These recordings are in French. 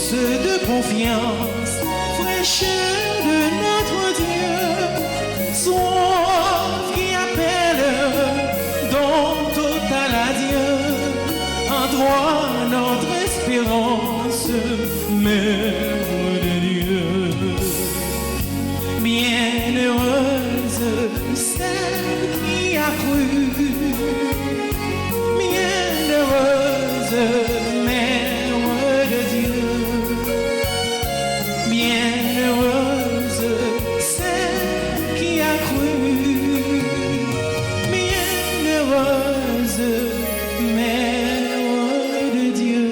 source de confiance, fraîcheur de notre Dieu, soif qui appelle, don total à Dieu, en toi notre espérance, Mère de Dieu. Bienheureuse celle qui a cru, bienheureuse Mère de Dieu, bienheureuse celle qui a cru, bienheureuse Mère de Dieu.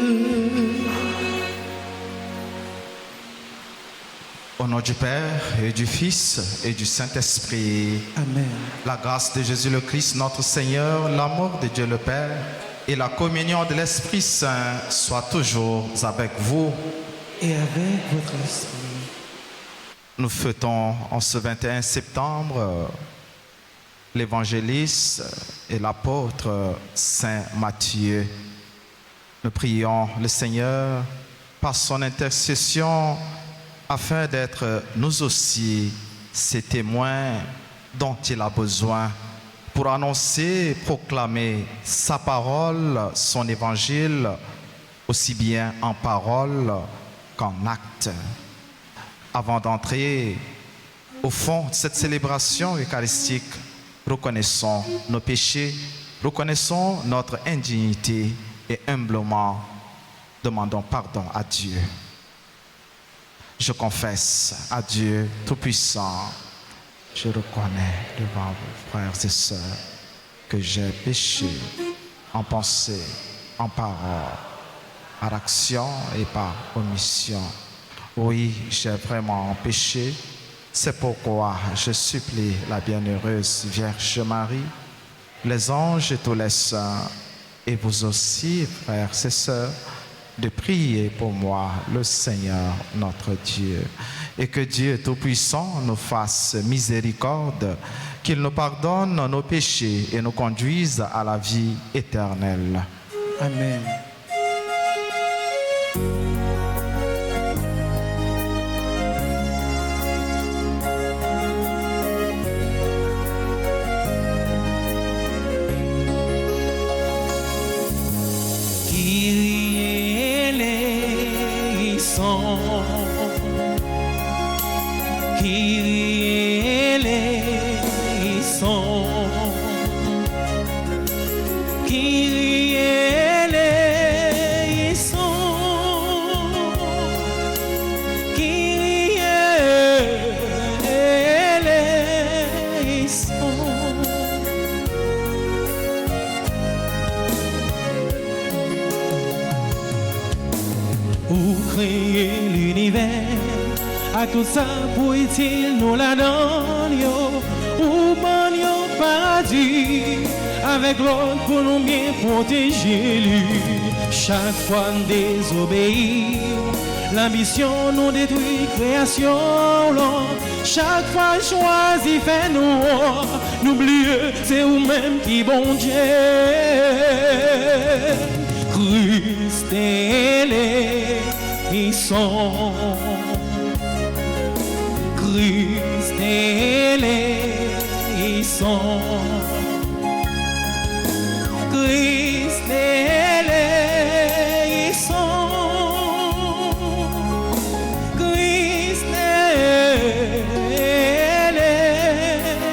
Au nom du Père et du Fils et du Saint-Esprit. Amen. La grâce de Jésus le Christ, notre Seigneur, l'amour de Dieu le Père et la communion de l'Esprit Saint soient toujours avec vous. Et avec votre esprit. Nous fêtons en ce 21 septembre l'évangéliste et l'apôtre Saint Matthieu. Nous prions le Seigneur par son intercession afin d'être nous aussi ces témoins dont il a besoin pour annoncer, proclamer sa parole, son évangile, aussi bien en parole qu'en acte. Avant d'entrer au fond de cette célébration eucharistique, reconnaissons nos péchés, reconnaissons notre indignité et humblement demandons pardon à Dieu. Je confesse à Dieu Tout-Puissant, je reconnais devant vos frères et sœurs que j'ai péché en pensée, en parole, par action et par omission. Oui, j'ai vraiment péché. C'est pourquoi je supplie la bienheureuse Vierge Marie, les anges et tous les saints, et vous aussi, frères et sœurs, de prier pour moi, le Seigneur notre Dieu, et que Dieu Tout-Puissant nous fasse miséricorde, qu'il nous pardonne nos péchés et nous conduise à la vie éternelle. Amen. Tout ça pour utile nous la donne ou ban yo paradis avec l'autre pour nous bien protéger lui. Chaque fois nous désobéir, l'ambition nous détruit création. Chaque fois choisi fait nous n'oubliez c'est vous-même qui bon Dieu. Christ est ils sont. Christ ils sont. Christ ils sont. Christ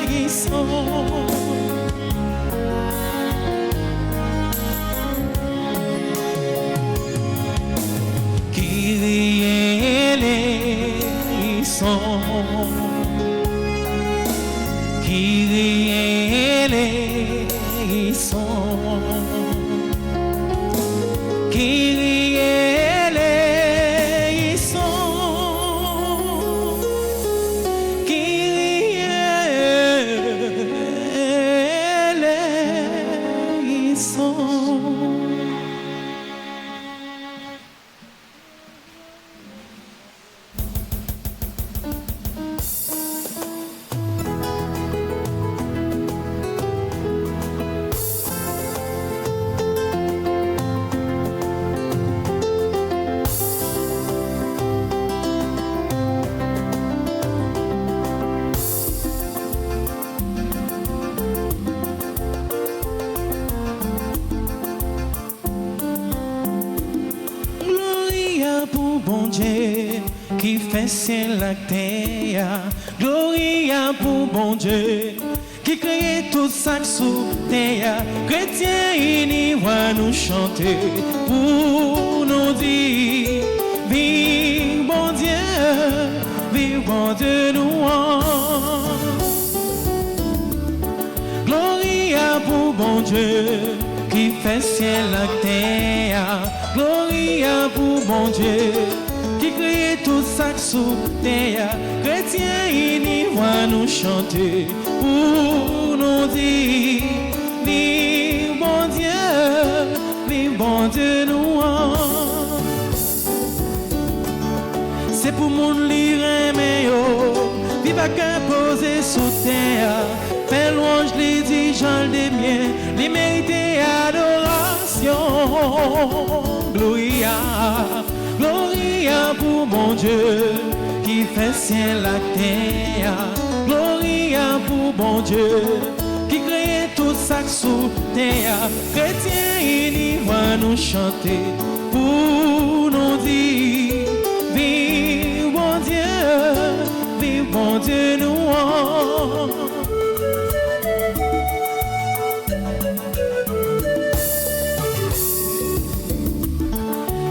ils sont. Ils sont. Ils sont. Ils sont. pour bon Dieu qui fait ciel la terre. Gloria pour bon Dieu qui crée tout ça sous terre. Chrétiens unis, va nous chanter pour nous dire vive bon Dieu nous. Gloria pour bon Dieu qui fait ciel la terre. Gloria pour bon Dieu qui crée tout ça sous terre. Chrétiens unis, va nous chanter pour nous dire vive bon Dieu nous. C'est pour mon lire mais yo, vive à cœur posé sous terre. Fais louange les dirigeants des miens, les mérités adoration. Gloria, gloria pour mon Dieu qui fait ciel la terre. Gloria pour bon Dieu qui crée tout ça sous terre. Chrétiens unis, va nous chanter pour nous dire vive bon Dieu nous.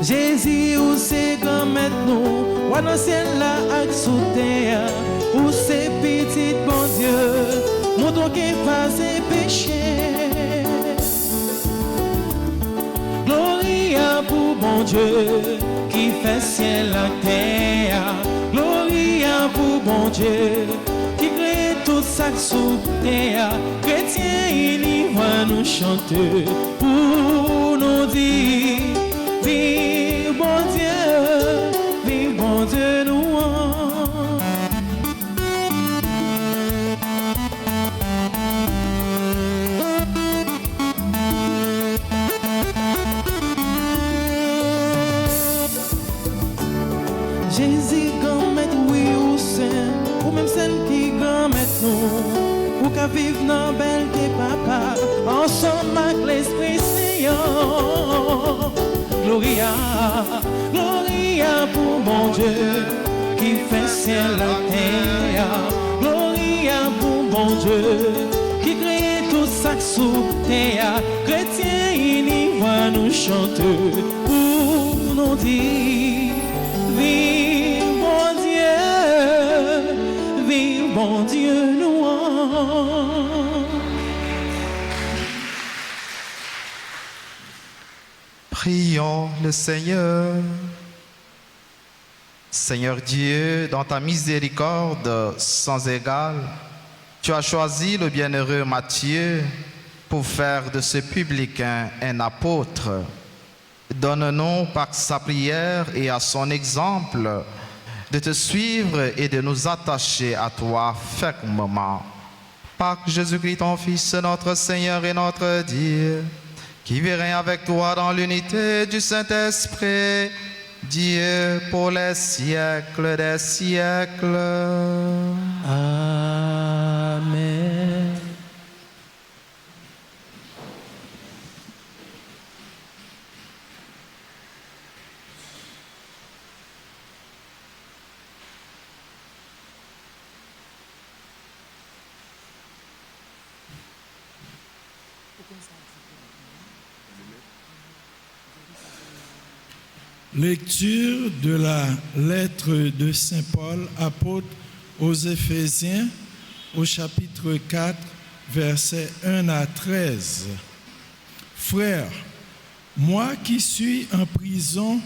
Jésus, où c'est comme maintenant, ou dans le ciel là, avec sous terre, où c'est petit bon Dieu, montre qu'il fasse péché. Gloria pour bon Dieu, qui fait ciel la terre. Gloria pour bon Dieu, qui crée tout ça sous terre. Chrétiens, il va nous chanter pour nous dire vive bon Dieu nous. Jésus grand maître oui ou saint, ou même celle qui grand maître nous, ou qu'à vivre dans belle des papa, ensemble avec l'Esprit Saint. Gloria, gloria pour mon Dieu qui fait ciel la terre. Gloria pour mon Dieu qui crée tout ça sous terre. Chrétiens unis, va nous chanter pour nous dire vive bon Dieu nous. Prions le Seigneur. Seigneur Dieu, dans ta miséricorde sans égale, tu as choisi le bienheureux Matthieu pour faire de ce publicain un apôtre. Donne-nous par sa prière et à son exemple de te suivre et de nous attacher à toi fermement. Par Jésus-Christ, ton Fils, notre Seigneur et notre Dieu, qui vit avec toi dans l'unité du Saint-Esprit, Dieu pour les siècles des siècles. Amen. Lecture de la lettre de Saint Paul, apôtre aux Éphésiens, au chapitre 4, versets 1 à 13. Frères, moi qui suis en prison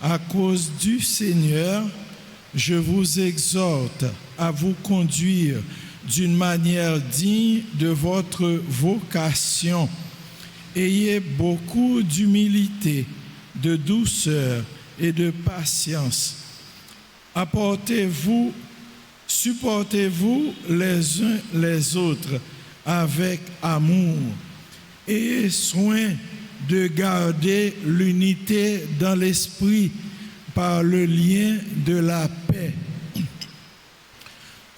à cause du Seigneur, je vous exhorte à vous conduire d'une manière digne de votre vocation. Ayez beaucoup d'humilité, de douceur et de patience. Supportez-vous les uns les autres avec amour. Ayez soin de garder l'unité dans l'esprit par le lien de la paix.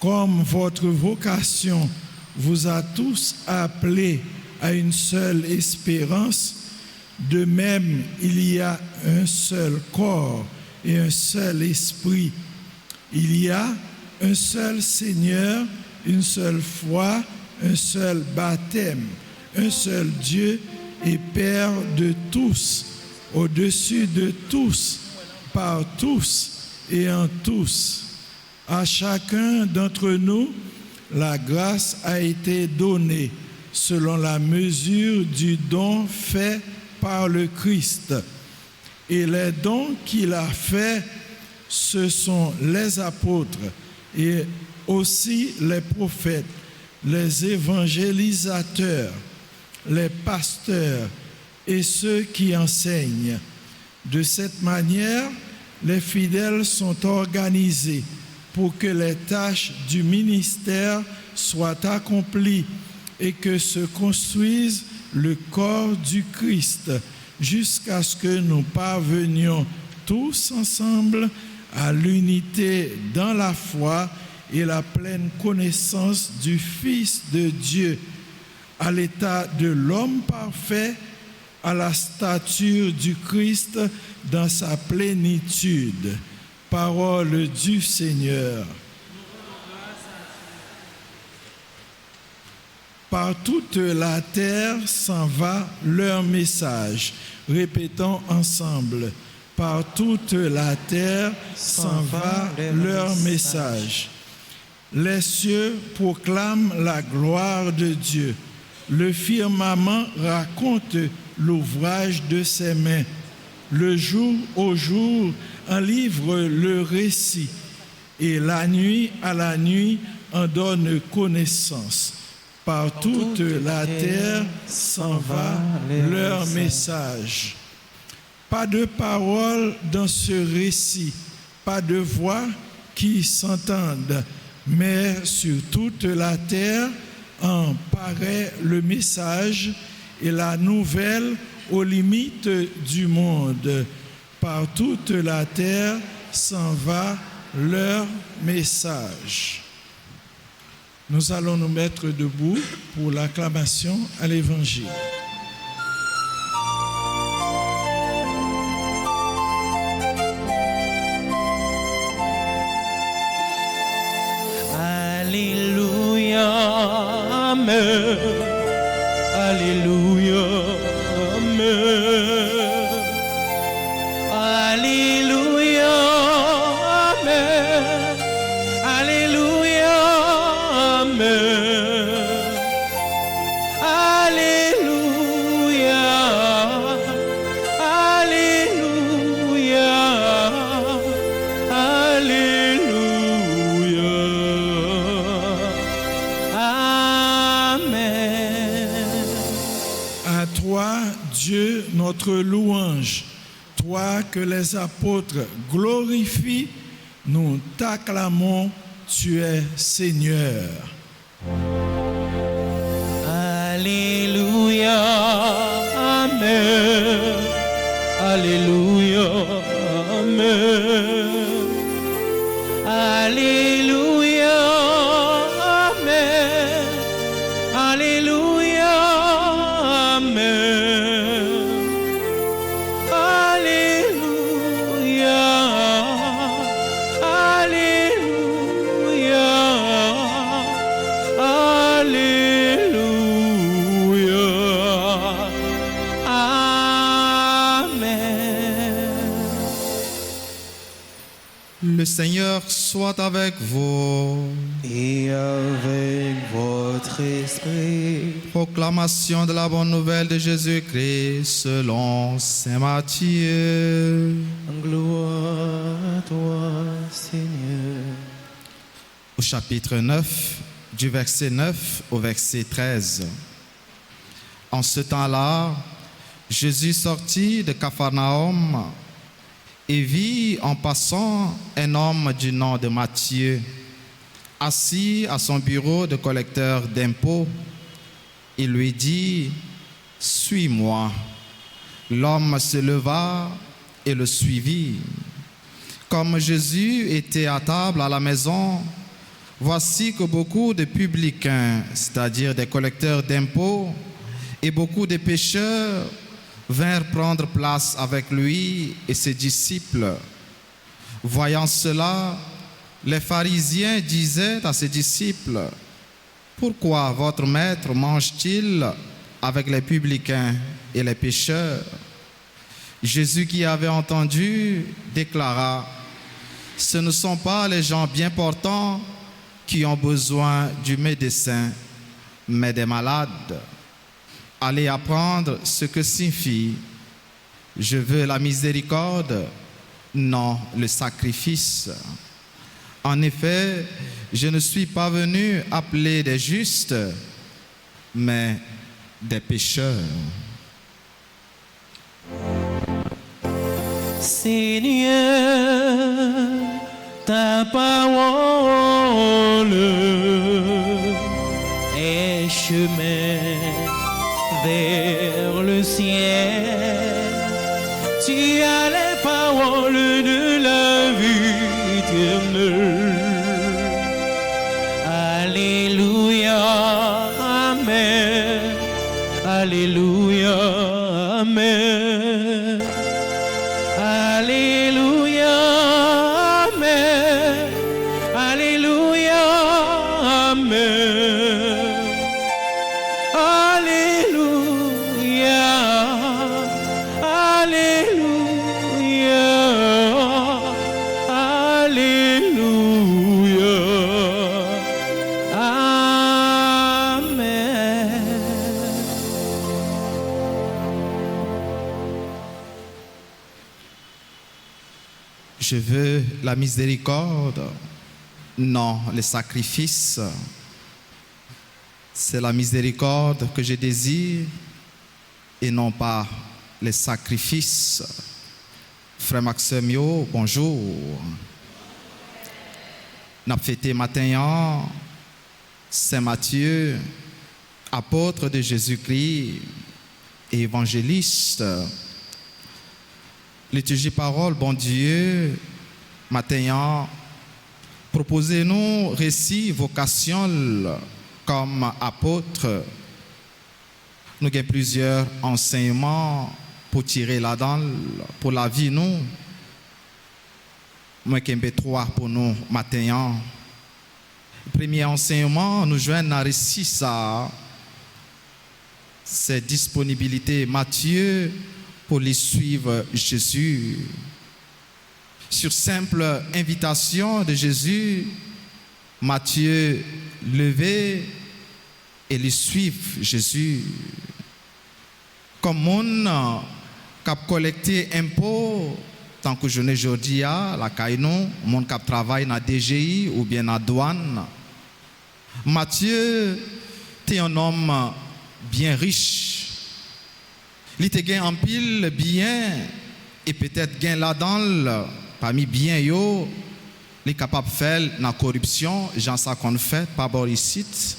Comme votre vocation vous a tous appelés à une seule espérance, de même, il y a un seul corps et un seul esprit. Il y a un seul Seigneur, une seule foi, un seul baptême, un seul Dieu et Père de tous, au-dessus de tous, par tous et en tous. À chacun d'entre nous, la grâce a été donnée selon la mesure du don fait par le Christ. Et les dons qu'il a faits, ce sont les apôtres et aussi les prophètes, les évangélisateurs, les pasteurs et ceux qui enseignent. De cette manière, les fidèles sont organisés pour que les tâches du ministère soient accomplies et que se construise le corps du Christ jusqu'à ce que nous parvenions tous ensemble à l'unité dans la foi et la pleine connaissance du Fils de Dieu, à l'état de l'homme parfait, à la stature du Christ dans sa plénitude. Parole du Seigneur. Par toute la terre s'en va leur message. Répétons ensemble. Par toute la terre s'en va leur message. Les cieux proclament la gloire de Dieu. Le firmament raconte l'ouvrage de ses mains. Le jour au jour en livre le récit, et la nuit à la nuit en donne connaissance. Par toute la terre s'en va leur message. Pas de parole dans ce récit, pas de voix qui s'entendent, mais sur toute la terre en paraît le message et la nouvelle aux limites du monde. Par toute la terre s'en va leur message. Nous allons nous mettre debout pour l'acclamation à l'Évangile. Alléluia, Amen. Alléluia, Amen. Alléluia, Amen. Alléluia, Amen. Alléluia, Alléluia, Alléluia, Amen. À toi, Dieu, notre louange. Toi que les apôtres glorifient, nous t'acclamons, tu es Seigneur. Alléluia, Amen. Alléluia, Amen. Alléluia, Amen. Alléluia, Amen. Alléluia, Alléluia, Alléluia, Amen. Le Seigneur soit avec vous. Et avec votre esprit. Proclamation de la bonne nouvelle de Jésus-Christ selon saint Matthieu. Gloire à toi, Seigneur. Au chapitre 9, du verset 9 au verset 13. En ce temps-là, Jésus sortit de Capharnaüm et vit en passant un homme du nom de Matthieu, assis à son bureau de collecteur d'impôts. Il lui dit, « Suis-moi ». L'homme se leva et le suivit. Comme Jésus était à table à la maison, voici que beaucoup de publicains, c'est-à-dire des collecteurs d'impôts, et beaucoup de pécheurs vinrent prendre place avec lui et ses disciples. Voyant cela, les pharisiens disaient à ses disciples, « Pourquoi votre maître mange-t-il avec les publicains et les pécheurs ?» Jésus, qui avait entendu, déclara, « Ce ne sont pas les gens bien portants qui ont besoin du médecin, mais des malades. Allez apprendre ce que signifie « Je veux la miséricorde, non le sacrifice. » En effet, je ne suis pas venu appeler des justes, mais des pécheurs. Seigneur, ta parole est chemin vers le ciel. Tu as les paroles de la vie éternelle. Alléluia, Amen. Alléluia, Amen. Alléluia, Amen. Alléluia, Amen. Alléluia, Alléluia, Alléluia, Amen. Je veux la miséricorde, non les sacrifices. C'est la miséricorde que je désire et non pas les sacrifices. Frère Maxime, yo, bonjour. Nous avons fêté matin Saint Matthieu, apôtre de Jésus-Christ et évangéliste. Liturgie parole, bon Dieu, matin, proposez-nous récit vocation comme apôtre. Nous avons plusieurs enseignements pour tirer là-dedans, pour la vie, nous. Moi, qui ai trois pour nous, matin. Premier enseignement, nous joignons dans le récit ça. C'est disponibilité Matthieu pour les suivre Jésus. Sur simple invitation de Jésus, Matthieu levé et les suivre Jésus. Comme mon qui a collecté impôts, tant que je ne aujourd'hui la caïnon, mon qui travaille dans DGI ou bien dans douane. Matthieu était un homme bien riche. Il était gain en pile bien et peut-être gain là-dedans parmi bien yo, il est capable de faire la corruption, j'en sais qu'on fait pas boricite.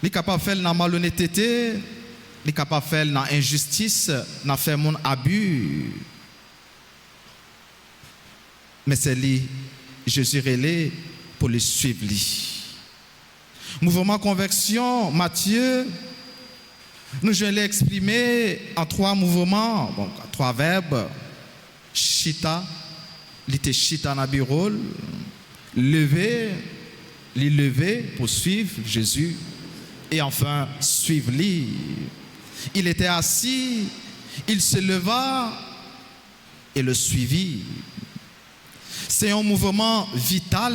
Il est capable de faire la malhonnêteté, il est capable de faire la injustice, n'a fait mon abus. Mais c'est lui, Jésus relais pour le suivre lui. Mouvement conversion, Matthieu, nous je l'ai exprimé en trois mouvements, donc trois verbes. Chita, il était chita na birol, lever, lui lever pour suivre Jésus, et enfin suivre lui. Il était assis, il se leva et le suivit. C'est un mouvement vital,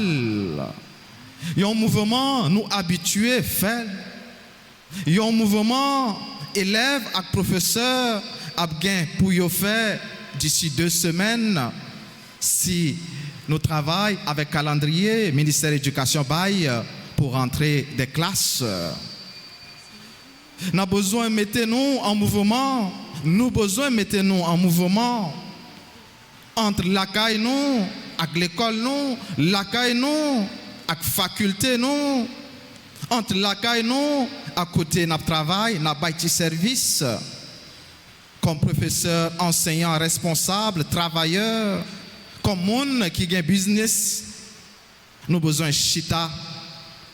un mouvement nous habitués à faire, un mouvement élève et professeur a bien pour y faire d'ici 2 semaines si nous travaillons avec calendrier ministère de l'Éducation bail pour rentrer des classes. Nous avons besoin de mettre nous en mouvement, nous besoin de mettre nous en mouvement entre l'accueil nous avec l'école nous, l'accueil nous avec faculté nous, entre l'accueil nous à côté notre travail, notre bâti service. Comme professeur, enseignant, responsable, travailleur, comme monde qui a un business, nous avons besoin de chita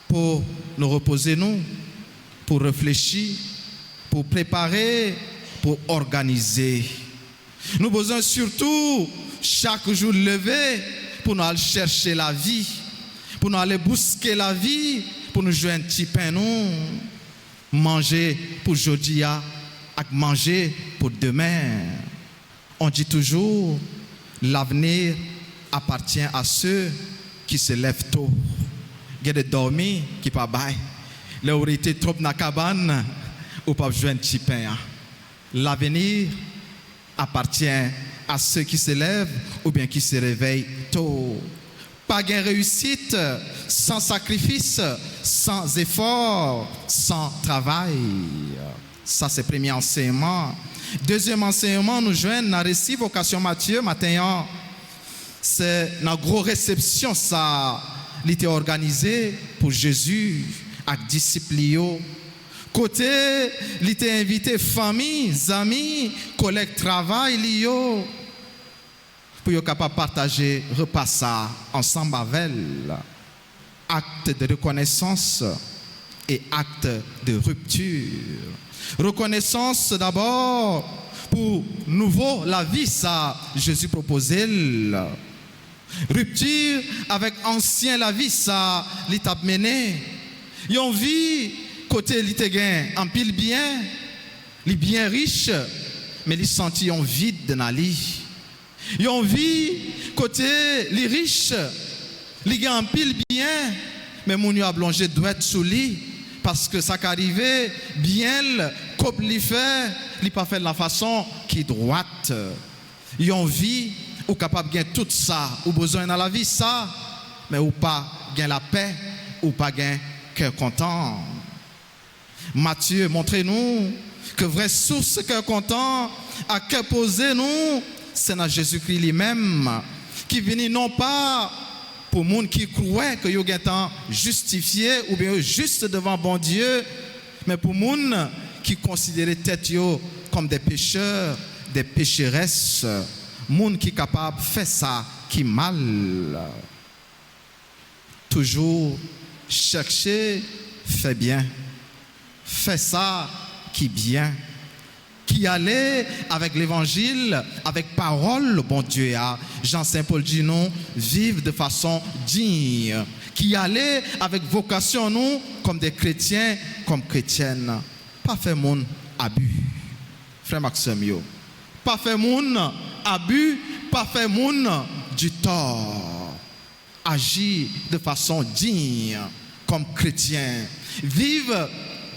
pour nous reposer, nous, pour réfléchir, pour préparer, pour organiser. Nous avons besoin surtout chaque jour lever pour nous aller chercher la vie, pour nous aller busquer la vie, pour nous jouer un petit pain, nous manger pour aujourd'hui et manger pour demain. On dit toujours, l'avenir appartient à ceux qui se lèvent tôt. Il y a des dormis qui ne pas bailler. Leur été trop dans la cabane ou pas jouer un petit pain. L'avenir appartient à ceux qui se lèvent ou bien qui se réveillent tôt. Pas de réussite sans sacrifice, sans effort, sans travail. Ça, c'est le premier enseignement. Deuxième enseignement, nous joignons dans le récit Vocation Matthieu, matin. C'est une grosse réception, ça, il était organisé pour Jésus, avec disciples. Côté, il était invité famille, amis, collègues travail, pour être capable de partager, repas ça ensemble avec elle. Acte de reconnaissance et acte de rupture. Reconnaissance d'abord pour nouveau la vie, ça Jésus proposait. Rupture avec ancien la vie, ça l'étape menée. Ils ont vu côté l'été en pile bien, les bien riches, mais ils senti un vide dans la vie. Ils ont vu côté les riches, les gens en pile bien, mais mon a blongé doit être sous lit parce que ça qu'arrivait bien, comme il fait, il pas fait de la façon qui est droite. Ils ont vu ou capable de gagner tout ça, ou besoin dans la vie ça, mais ou pas gagner la paix, ou pas gagner cœur content. Matthieu, montrez-nous que vraie source cœur content, à cœur posé nous, c'est dans Jésus-Christ lui-même, qui vient non pas pour les gens qui croient que ils sont justifiés ou bien juste devant bon Dieu, mais pour les gens qui considèrent tête comme des pécheurs, des pécheresses. Moun qui est capable de faire ça qui mal. Toujours chercher, fait bien. Fait ça qui bien. Qui allait avec l'évangile, avec parole, bon Dieu a. Jean Saint-Paul dit non, vivre de façon digne. Qui allait avec vocation nous, comme des chrétiens, comme chrétiennes. Pas faire mon abus. Frère Maxime, pas faire mon abus, pas faire moun du tort. Agir de façon digne comme chrétien. Vivre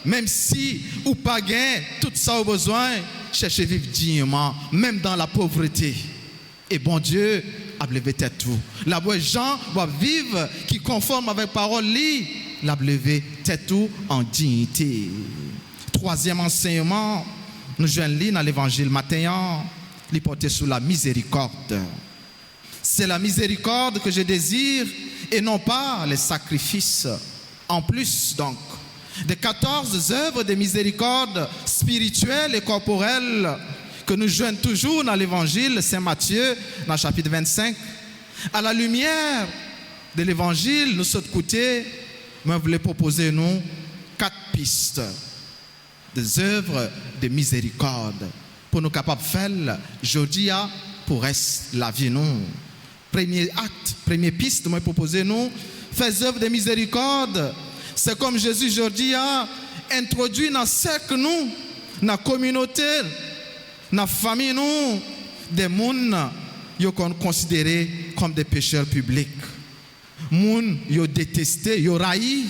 même si ou pas gain tout ça au besoin, chercher vivre dignement même dans la pauvreté. Et bon Dieu a levé tête tout. La bonne gens doivent vivre qui conforme avec parole li, l'a levé tête tout en dignité. Troisième enseignement, nous joignons dans l'évangile matin. Les porter sous la miséricorde. C'est la miséricorde que je désire et non pas les sacrifices. En plus, donc, des 14 œuvres de miséricorde spirituelle et corporelle que nous joignons toujours dans l'évangile de Saint Matthieu, dans le chapitre 25. À la lumière de l'évangile, nous sommes côté, moi, je voulais proposer nous 4 pistes des œuvres de miséricorde. Pour nous capables de faire aujourd'hui pour rester la vie nous. Premier acte, première piste, moi proposer nous, faire œuvre de miséricorde. C'est comme Jésus aujourd'hui a introduit dans le cercle nous, dans la communauté, dans la famille nous, des gens qui sont considérés comme des pécheurs publics. Gens qui sont détestés, qui sont raillis,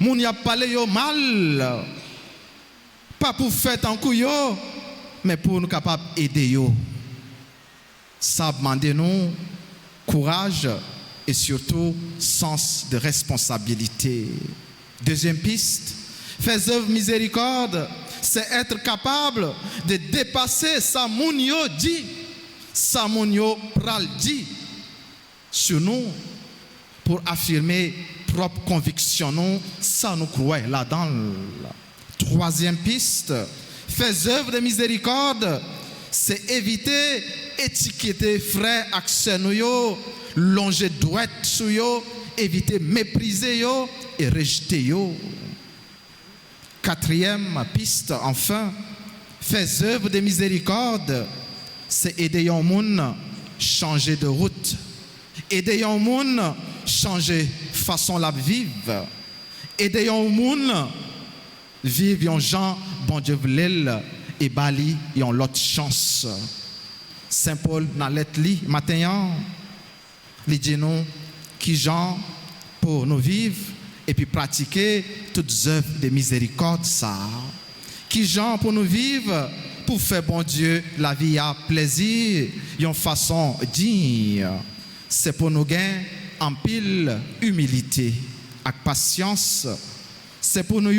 gens qui ont parlé mal. Pas pour faire tant que yo, mais pour nous capables d'aider. Ça demande nous courage et surtout sens de responsabilité. Deuxième piste, faire œuvre miséricorde, c'est être capable de dépasser sa mounio dit, sa mounio pral dit sur nous pour affirmer propre conviction nous, ça nous croit là-dedans. Troisième piste, faire œuvre de miséricorde, c'est éviter étiqueter frère accès nous, longer droite sur yo, éviter mépriser yo et rejeter yo. Quatrième piste, enfin, faire œuvre de miséricorde, c'est aider un monde changer de route. Aider les gens changer façon de vivre. Aider les gens vivre yon gens bon Dieu voulait et bali yon l'autre chance. Saint Paul dans lettre li matin il dit nous qui gens pour nous vivre et puis pratiquer toutes œuvres de miséricorde ça. Qui gens pour nous vivre pour faire bon Dieu la vie à plaisir yon façon digne. C'est pour nous gagner en pile humilité avec patience. C'est pour nous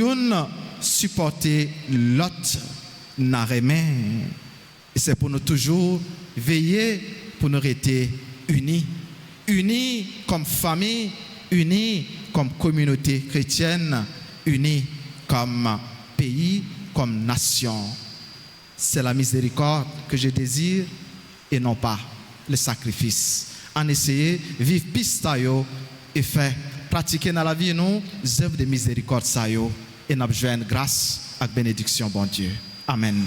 supporter l'autre n'a rien. Et c'est pour nous toujours veiller pour nous rester unis. Unis comme famille, unis comme communauté chrétienne, unis comme pays, comme nation. C'est la miséricorde que je désire et non pas le sacrifice. En essayer de vivre pistayo et faire pratiquer dans la vie nous œuvres de miséricorde ça yo et nous joindre grâce et bénédiction bon Dieu. Amen.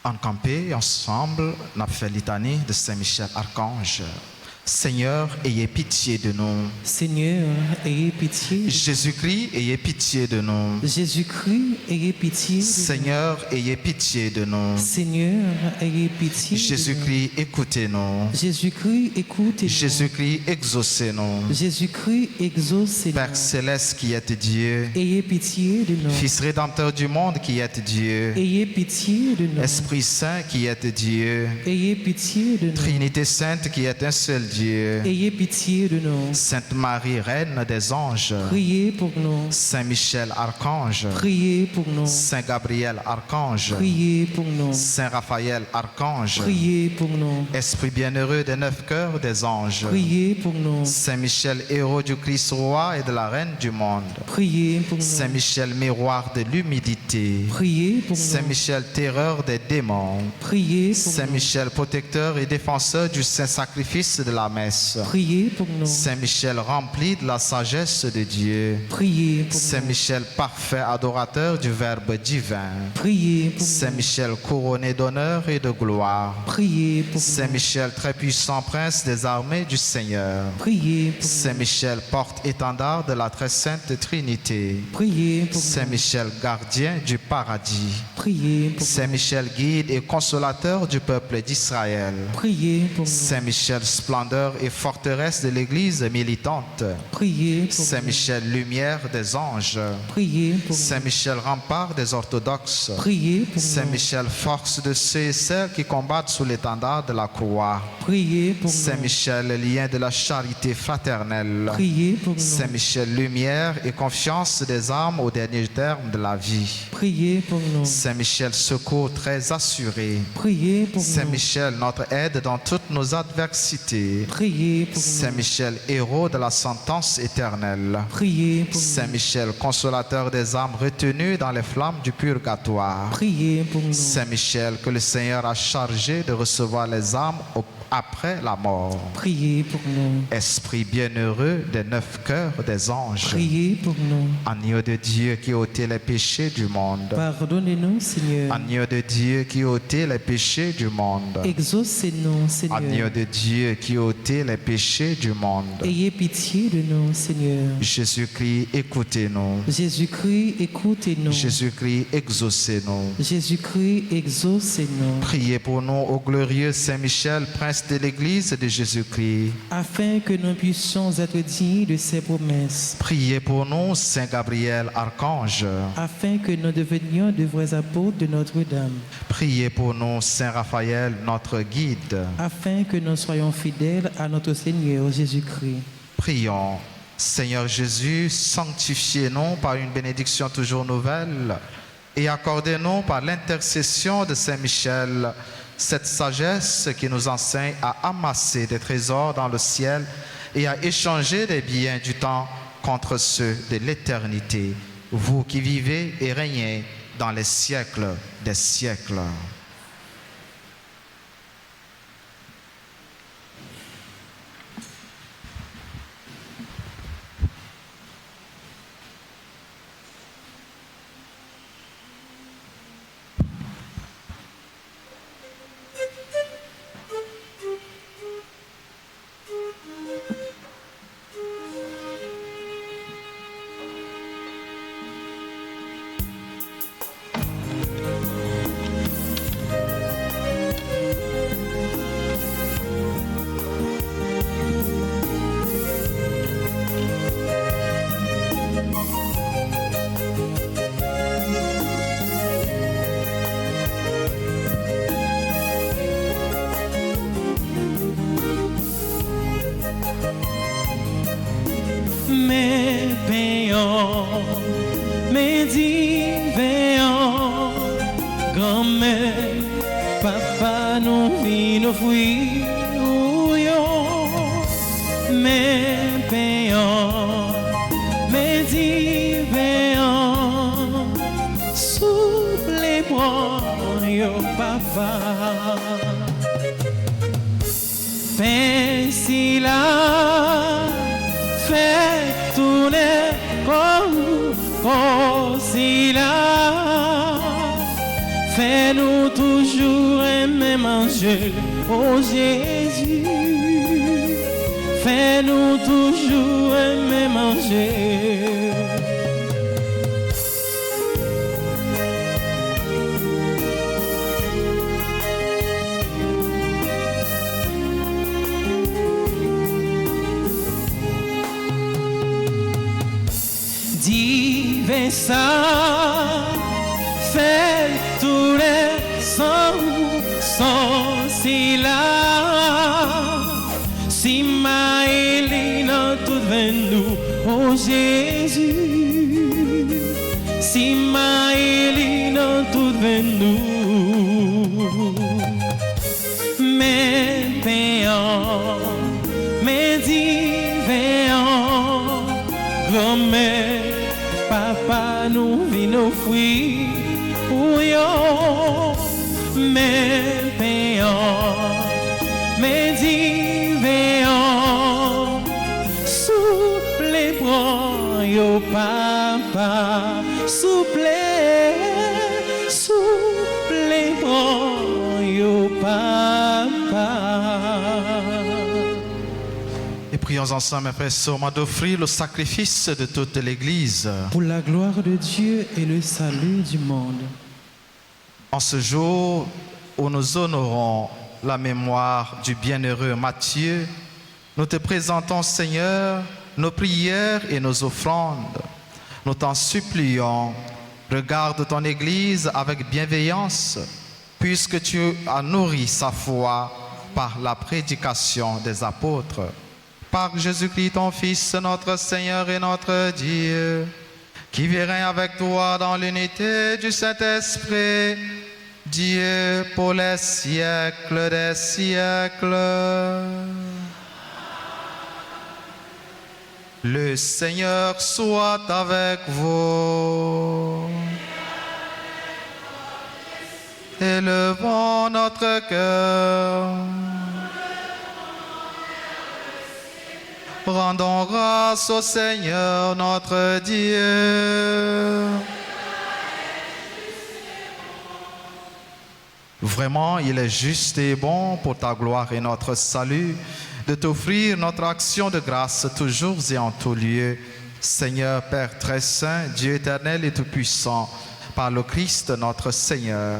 En campé ensemble, nous avons fait litanie de Saint-Michel Archange. Seigneur, ayez pitié de nous. Seigneur, ayez pitié. Jésus-Christ, ayez pitié de nous. Jésus-Christ, ayez pitié. De Seigneur, ayez pitié de nous. Seigneur, ayez pitié. Jésus-Christ, écoutez-nous. Jésus-Christ, écoutez-nous. Jésus-Christ, exaucez-nous. Jésus-Christ, exaucez-nous. Père céleste qui êtes Dieu. Ayez pitié de nous. Fils rédempteur du monde qui êtes Dieu. Ayez pitié de nous. Esprit Saint qui êtes Dieu. Ayez pitié de nous. Trinité Sainte qui est un seul Dieu. Ayez pitié de nous. Sainte Marie, Reine des anges. Priez pour nous. Saint Michel, Archange. Priez pour nous. Saint Gabriel, Archange. Priez pour nous. Saint Raphaël, Archange. Priez pour nous. Esprit bienheureux des 9 cœurs des anges. Priez pour nous. Saint Michel, héros du Christ roi et de la Reine du monde. Priez pour nous. Saint Michel, miroir de l'humilité. Priez pour Saint nous. Michel, terreur des démons. Priez pour Saint nous. Michel, protecteur et défenseur du saint sacrifice de la messe. Priez pour nous. Saint Michel, rempli de la sagesse de Dieu. Priez pour Saint nous. Michel, parfait adorateur du Verbe divin. Priez pour Saint nous. Michel, couronné d'honneur et de gloire. Priez pour Saint nous. Michel, très puissant prince des armées du Seigneur. Priez pour Saint nous. Michel, porte-étendard de la très sainte Trinité. Priez pour Saint nous. Michel, gardien du paradis. Priez pour Saint nous. Michel, guide et consolateur du peuple d'Israël. Priez pour nous. Saint Michel, splendeur et forteresse de l'Église militante. Priez pour Saint nous. Michel, lumière des anges. Priez pour nous. Saint Michel, rempart des orthodoxes. Priez pour Saint nous. Michel, force de ceux et celles qui combattent sous l'étendard de la croix. Priez pour Saint nous. Michel, lien de la charité fraternelle. Priez pour nous. Saint Michel, lumière et confiance des âmes au dernier terme de la vie. Priez pour nous. Saint Michel, secours très assuré. Priez pour Saint nous. Michel, notre aide dans toutes nos adversités. Priez pour Saint nous. Michel, héros de la sentence éternelle. Priez pour Saint nous. Michel, consolateur des âmes retenues dans les flammes du purgatoire. Priez pour nous. Saint Michel, que le Seigneur a chargé de recevoir les âmes après la mort. Priez pour nous. Esprit bienheureux des 9 cœurs des anges. Priez pour nous. Agneau de Dieu qui ôtait les péchés du monde. Pardonnez-nous, Seigneur. Agneau de Dieu qui ôtait les péchés du monde. Exaucez-nous, Seigneur. Agneau de Dieu qui ôtait les péchés du monde. Ayez pitié de nous, Seigneur. Jésus-Christ, écoutez-nous. Jésus-Christ, écoutez-nous. Jésus-Christ, exaucez-nous. Jésus-Christ, exaucez-nous. Priez pour nous, ô glorieux Saint Michel, prince de l'Église de Jésus-Christ. Afin que nous puissions être dignes de ses promesses. Priez pour nous, Saint Gabriel, archange. Afin que nous devenions de vrais apôtres de Notre-Dame. Priez pour nous, Saint Raphaël, notre guide. Afin que nous soyons fidèles à notre Seigneur Jésus-Christ. Prions. Seigneur Jésus, sanctifiez-nous par une bénédiction toujours nouvelle et accordez-nous par l'intercession de Saint Michel cette sagesse qui nous enseigne à amasser des trésors dans le ciel et à échanger les biens du temps contre ceux de l'éternité, vous qui vivez et régnez dans les siècles des siècles. Mes payants, mes divins, grand-mère, papa nous vit nos fruits, mes payants, mes divins, souple les bras, yo papa. Pensi là, fait tourner comme si là, fais-nous toujours aimer manger, oh Jésus, fais-nous toujours aimer manger. Divin ça, fait tous les sans si là, si ma Elina tout nous, oh Jésus, si ma Elina tout nous, mes payants, mes divins, grand-mère, papa nous vit nos fruits, mes payants, mes divins, souple les bras, yo papa, souple les bras, yo papa. Et prions ensemble, mes frères et sœurs, d'offrir le sacrifice de toute l'Église. Pour la gloire de Dieu et le salut du monde. En ce jour où nous honorons la mémoire du bienheureux Matthieu, nous te présentons, Seigneur, nos prières et nos offrandes. Nous t'en supplions, regarde ton Église avec bienveillance, puisque tu as nourri sa foi par la prédication des apôtres. Par Jésus-Christ, ton Fils, notre Seigneur et notre Dieu, qui vit avec toi dans l'unité du Saint-Esprit, Dieu pour les siècles des siècles. Le Seigneur soit avec vous. Élevons notre cœur. Rendons grâce au Seigneur notre Dieu. Vraiment, il est juste et bon pour ta gloire et notre salut de t'offrir notre action de grâce toujours et en tout lieu. Seigneur Père très saint, Dieu éternel et tout-puissant, par le Christ notre Seigneur,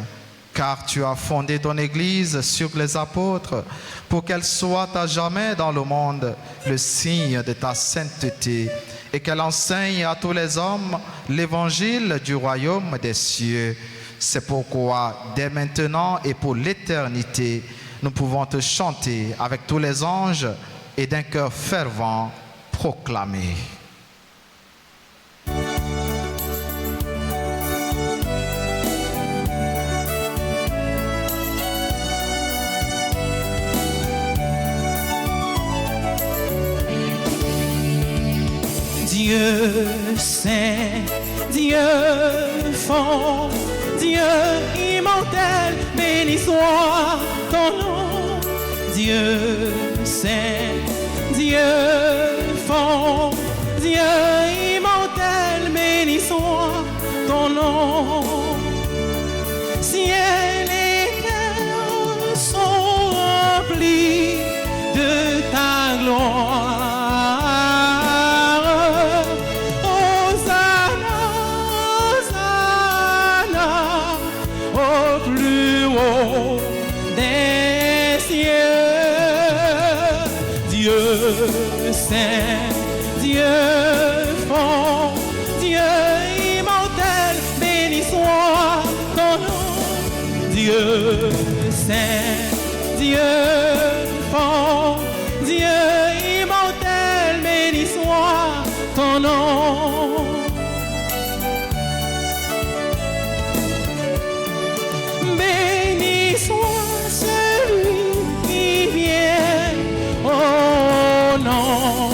car tu as fondé ton Église sur les apôtres pour qu'elle soit à jamais dans le monde le signe de ta sainteté et qu'elle enseigne à tous les hommes l'évangile du royaume des cieux. C'est pourquoi, dès maintenant et pour l'éternité, nous pouvons te chanter avec tous les anges et d'un cœur fervent proclamer. Dieu saint, Dieu fort, Dieu immortel, béni soit ton nom. Dieu saint, Dieu fort, Dieu immortel, béni soit ton nom. Ciel et terre sont remplis de ta gloire. Hosanna, Hosanna, au plus haut des cieux. Dieu saint, Dieu fort, Dieu immortel, béni soit ton nom. Dieu saint, Dieu fort, Dieu immortel, béni soit ton nom. Béni soit celui qui vient au nom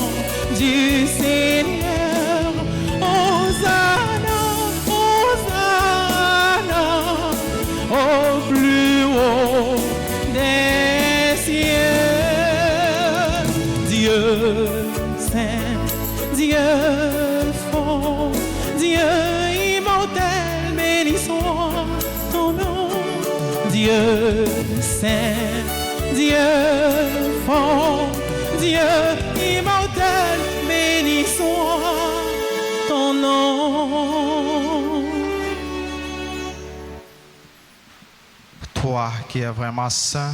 du Seigneur. Hosanna, Hosanna, au plus haut des cieux. Dieu saint, Dieu fort, Dieu immortel, béni soit ton nom. Dieu saint, Dieu fort, Dieu immortel, béni soit ton nom. Toi qui es vraiment saint,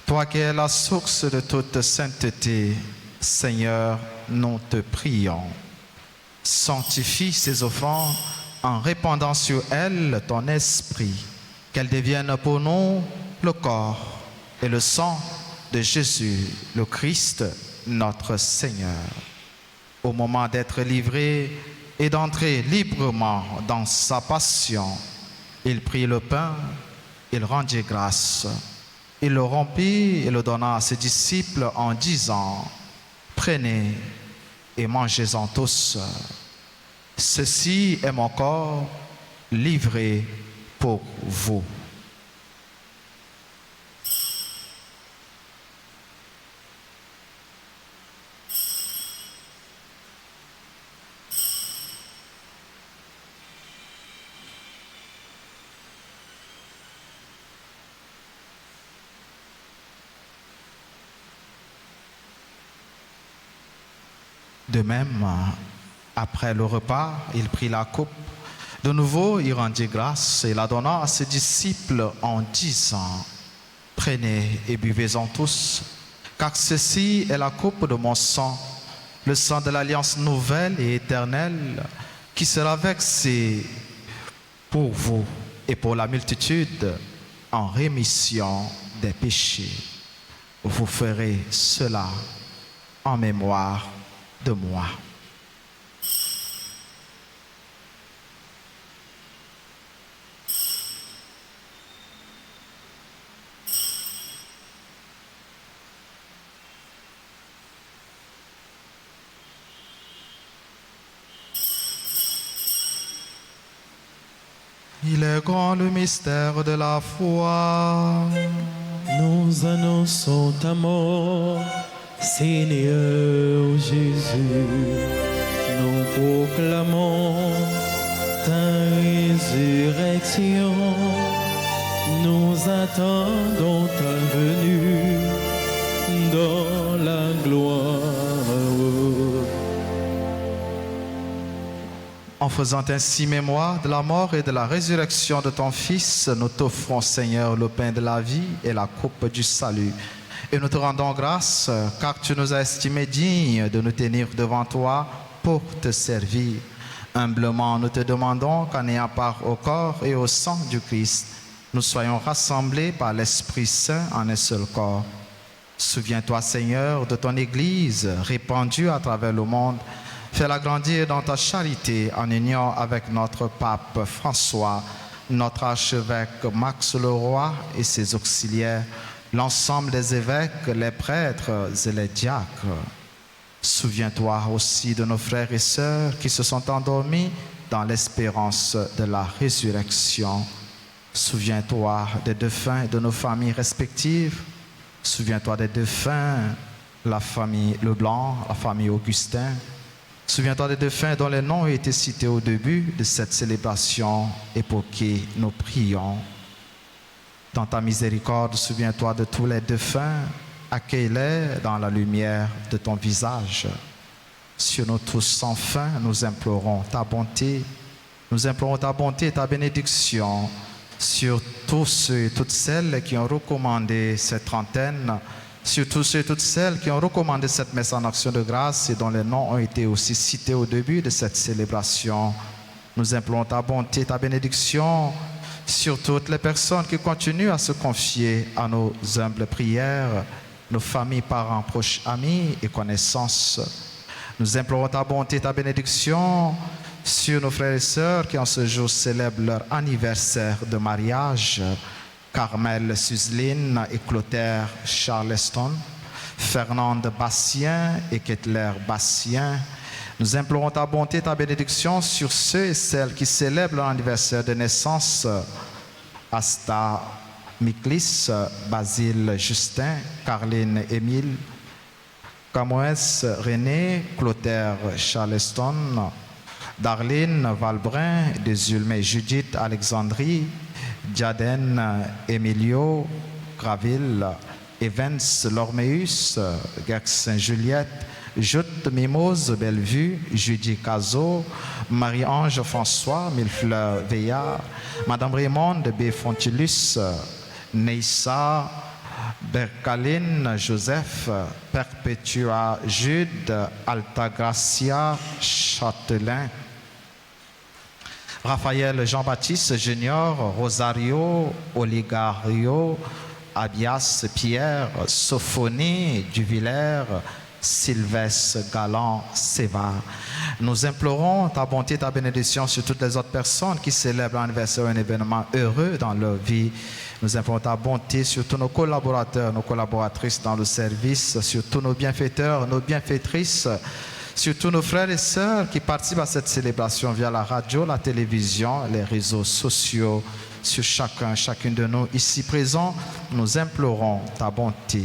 toi qui es la source de toute sainteté, Seigneur, nous te prions. Sanctifie ces offrandes en répandant sur elles ton esprit, qu'elles deviennent pour nous le corps et le sang de Jésus, le Christ, notre Seigneur. Au moment d'être livré et d'entrer librement dans sa passion, il prit le pain, il rendit grâce, il le rompit et le donna à ses disciples en disant: prenez et mangez-en tous. Ceci est mon corps livré pour vous. De même, après le repas, il prit la coupe. De nouveau, il rendit grâce et la donna à ses disciples en disant: prenez et buvez-en tous, car ceci est la coupe de mon sang, le sang de l'alliance nouvelle et éternelle, qui sera versé pour vous et pour la multitude en rémission des péchés. Vous ferez cela en mémoire de moi. Il est grand le mystère de la foi. Nous annonçons ta mort, Seigneur Jésus. Nous proclamons ta résurrection. Nous attendons ta venue dans la gloire. En faisant ainsi mémoire de la mort et de la résurrection de ton Fils, nous t'offrons, Seigneur, le pain de la vie et la coupe du salut. Et nous te rendons grâce, car tu nous as estimés dignes de nous tenir devant toi pour te servir. Humblement, nous te demandons qu'en ayant part au corps et au sang du Christ, nous soyons rassemblés par l'Esprit Saint en un seul corps. Souviens-toi, Seigneur, de ton Église répandue à travers le monde. Fais-la grandir dans ta charité en union avec notre pape François, notre archevêque Max Leroy et ses auxiliaires, l'ensemble des évêques, les prêtres et les diacres. Souviens-toi aussi de nos frères et sœurs qui se sont endormis dans l'espérance de la résurrection. Souviens-toi des défunts de nos familles respectives. Souviens-toi des défunts, la famille Leblanc, la famille Augustin. Souviens-toi des défunts dont les noms ont été cités au début de cette célébration et pour qui nous prions. Dans ta miséricorde, souviens-toi de tous les défunts. Accueille-les dans la lumière de ton visage. Sur nous tous sans fin, nous implorons ta bonté. Nous implorons ta bonté et ta bénédiction sur tous ceux et toutes celles qui ont recommandé cette trentaine, sur tous ceux et toutes celles qui ont recommandé cette messe en action de grâce et dont les noms ont été aussi cités au début de cette célébration. Nous implorons ta bonté et ta bénédiction sur toutes les personnes qui continuent à se confier à nos humbles prières, nos familles, parents, proches, amis et connaissances. Nous implorons ta bonté et ta bénédiction sur nos frères et sœurs qui en ce jour célèbrent leur anniversaire de mariage. Carmel Suzline et Clotaire Charleston, Fernande Bastien et Kettler Bastien. Nous implorons ta bonté et ta bénédiction sur ceux et celles qui célèbrent leur anniversaire de naissance. Asta Miklis, Basile Justin, Carline Émile, Camoès René, Clotaire Charleston, Darlene Valbrin, Desulmé Judith Alexandrie, Diaden Emilio Graville, Evans Lormeus, Gex Saint-Juliette, Jute Mimose Bellevue, Judy Cazot, Marie-Ange François, Millefleur Veillard, Madame Raymonde B. Fontilus, Neissa Bercaline Joseph, Perpetua Jude, Altagracia Châtelain, Raphaël Jean-Baptiste Junior, Rosario Oligario, Abias Pierre, Sophonie Duvillers, Sylvestre Galant Séva. Nous implorons ta bonté et ta bénédiction sur toutes les autres personnes qui célèbrent l'anniversaire, un événement heureux dans leur vie. Nous implorons ta bonté sur tous nos collaborateurs, nos collaboratrices dans le service, sur tous nos bienfaiteurs, nos bienfaitrices, sur tous nos frères et sœurs qui participent à cette célébration via la radio, la télévision, les réseaux sociaux, sur chacune de nous ici présents. Nous implorons ta bonté.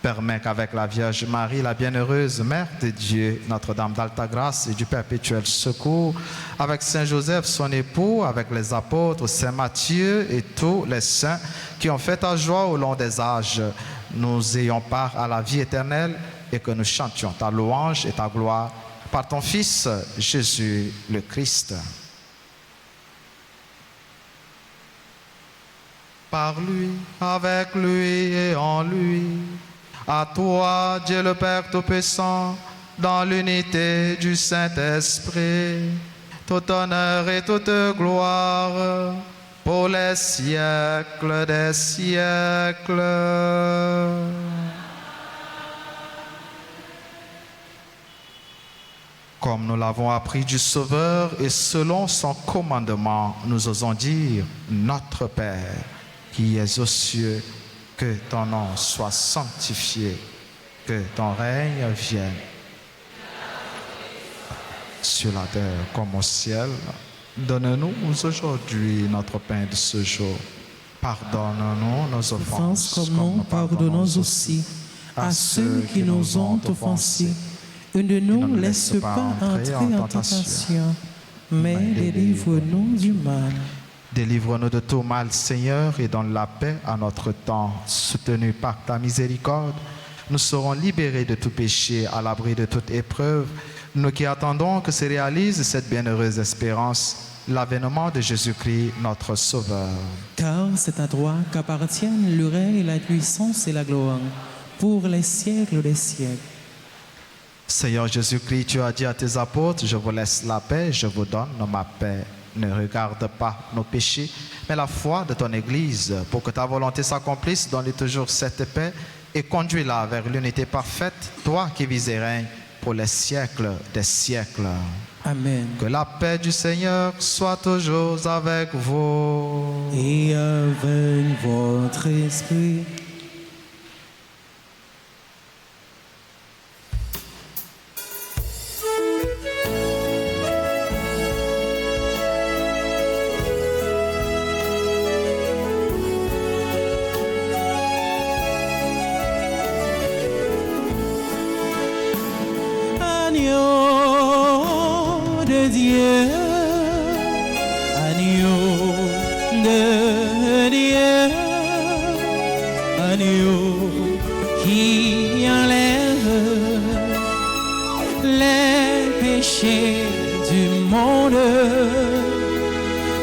Permets qu'avec la Vierge Marie, la bienheureuse Mère de Dieu, Notre-Dame d'Alta Grâce et du Perpétuel Secours, avec Saint Joseph, son époux, avec les apôtres, Saint Matthieu et tous les saints qui ont fait ta joie au long des âges, nous ayons part à la vie éternelle et que nous chantions ta louange et ta gloire par ton Fils Jésus le Christ. Par lui, avec lui et en lui. À toi, Dieu le Père Tout-Puissant, dans l'unité du Saint-Esprit, tout honneur et toute gloire pour les siècles des siècles. Comme nous l'avons appris du Sauveur et selon son commandement, nous osons dire, Notre Père, qui es aux cieux, que ton nom soit sanctifié, que ton règne vienne sur la terre comme au ciel. Donne-nous aujourd'hui notre pain de ce jour. Pardonne-nous nos offenses, comme nous pardonnons aussi à ceux qui nous ont offensés. Et ne nous laisse pas entrer en tentation, mais délivre-nous du mal. Délivre-nous de tout mal, Seigneur, et donne la paix à notre temps. Soutenu par ta miséricorde, nous serons libérés de tout péché, à l'abri de toute épreuve. Nous qui attendons que se réalise cette bienheureuse espérance, l'avènement de Jésus-Christ, notre Sauveur. Car c'est à toi qu'appartiennent le règne, la puissance et la gloire, pour les siècles des siècles. Seigneur Jésus-Christ, tu as dit à tes apôtres, je vous laisse la paix, je vous donne ma paix. Ne regarde pas nos péchés, mais la foi de ton Église, pour que ta volonté s'accomplisse, donne-lui toujours cette paix et conduis-la vers l'unité parfaite, toi qui vis et règnes pour les siècles des siècles. Amen. Que la paix du Seigneur soit toujours avec vous. Et avec votre esprit. de Dieu, agneau de Dieu, agneau qui enlève les péchés du monde.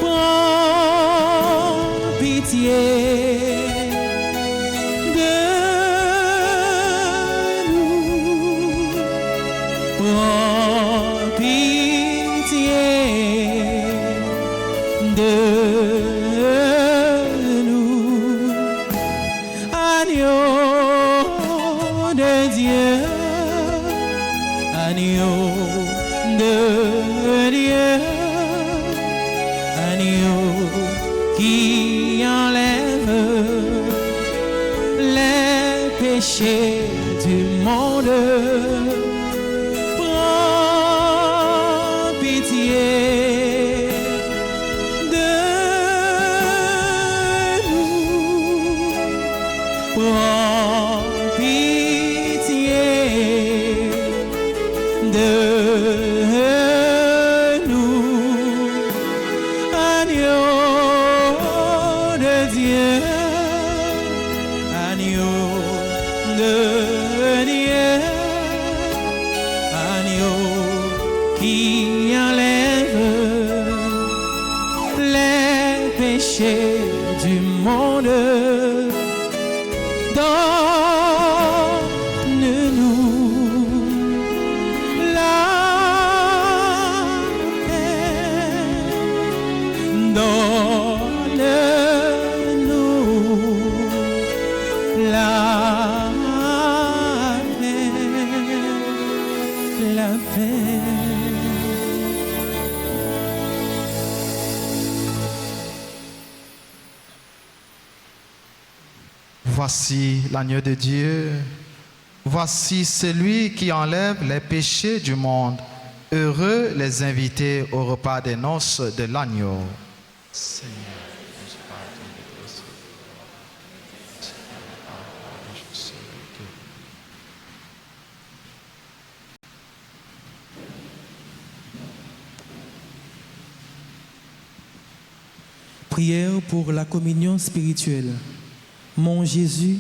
Prends pitié de nous. Prends pitié de nous. Agneau de Dieu, agneau de Dieu, agneau qui enlève les péchés du monde. Prends pitié de nous. Prends pitié de nous. Agneau de Dieu, agneau de Dieu, agneau qui enlève les péchés du monde. Donne-nous la paix. Donne-nous la paix. La paix. Voici l'agneau de Dieu. Voici celui qui enlève les péchés du monde. Heureux les invités au repas des noces de l'agneau. Seigneur, Prière pour la communion spirituelle. Mon Jésus,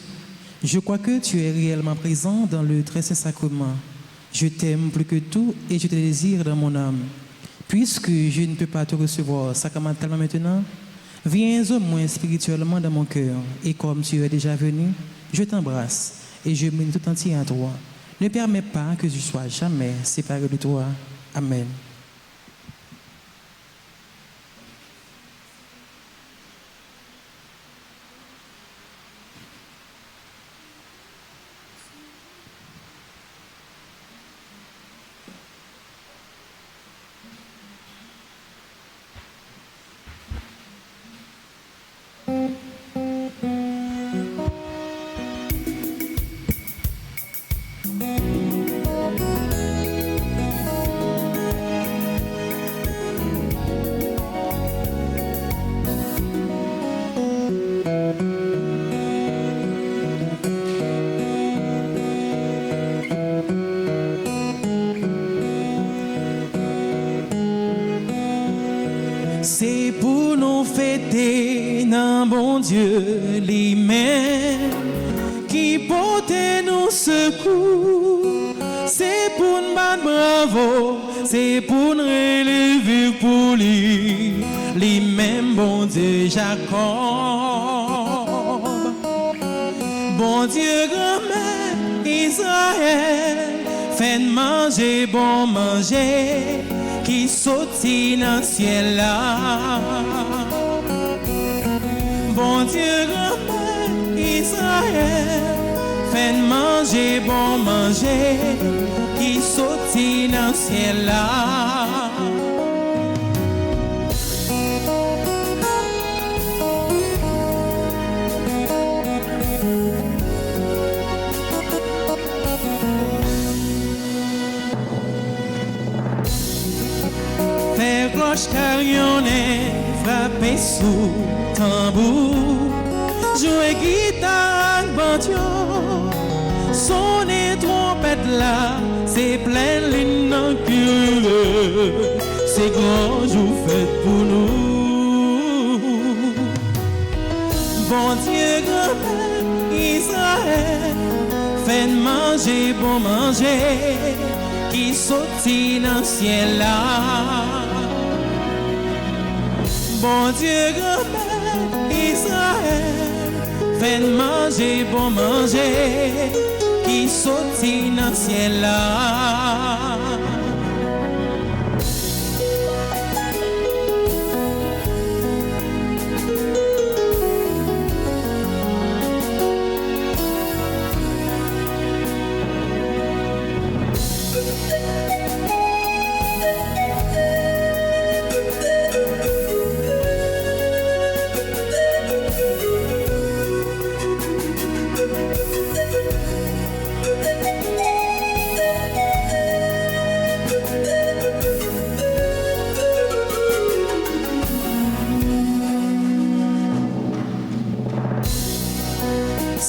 je crois que tu es réellement présent dans le très saint sacrement. Je t'aime plus que tout et je te désire dans mon âme. Puisque je ne peux pas te recevoir sacramentalement maintenant, viens au moins spirituellement dans mon cœur. Et comme tu es déjà venu, je t'embrasse et je m'unis tout entier à toi. Ne permets pas que je sois jamais séparé de toi. Amen. C'est pour nous fêter, non bon Dieu, lui-même, qui porte nous secours. C'est pour nous battre bravo, c'est pour nous relever pour lui, lui-même, bon Dieu, Jacob. Bon Dieu, grand-mère, Israël, faites manger, bon manger, qui sortit dans le ciel là. Bon Dieu, grand-père Israël, faites manger, bon manger, qui sortit dans le ciel là. Faire cloche carillonnée, frapper sous tambour, jouer guitare banjo, sonner trompette là, c'est plein ligne curieux. c'est grand jour fait pour nous. Bon Dieu, grand-père Israël, fait manger, bon manger, qui sortit dans le ciel là. Bon Dieu, grand-père Israël, fait manger, bon manger, qui sortit dans le ciel là.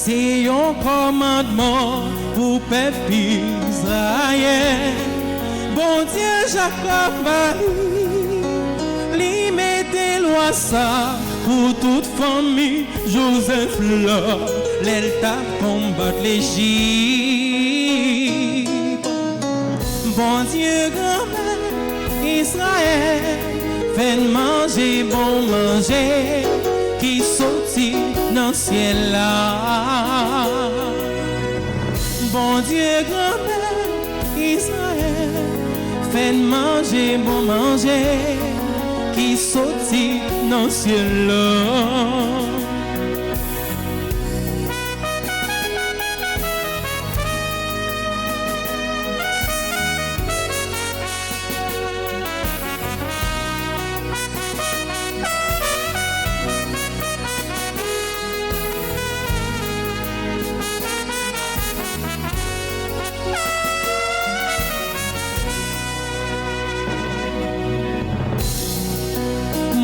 C'est un commandement pour peuple Israël. Bon Dieu, Jacob Marie, lui mettez loi ça pour toute famille. Joseph là, l'Elta combattre l'Égypte. Bon Dieu, grand-mère Israël, fait manger, bon manger, qui sortit dans le ciel là. Bon Dieu, grand-père Israël, fait manger, bon manger, qui sortit dans le ciel là.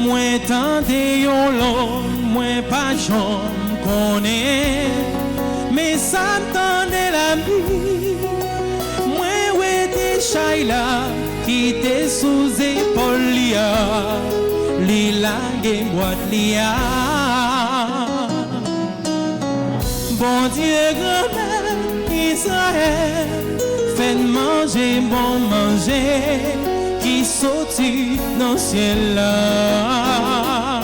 Moins tendez yon l'homme, moins pas j'en connais, mais ça m'tendait la vie. Moins ouais des chayla qui t'es sous épaule lia, li langue boîte lia. Bon Dieu, grand-mère Israël, fait manger, bon manger, qui sortit dans le ciel là.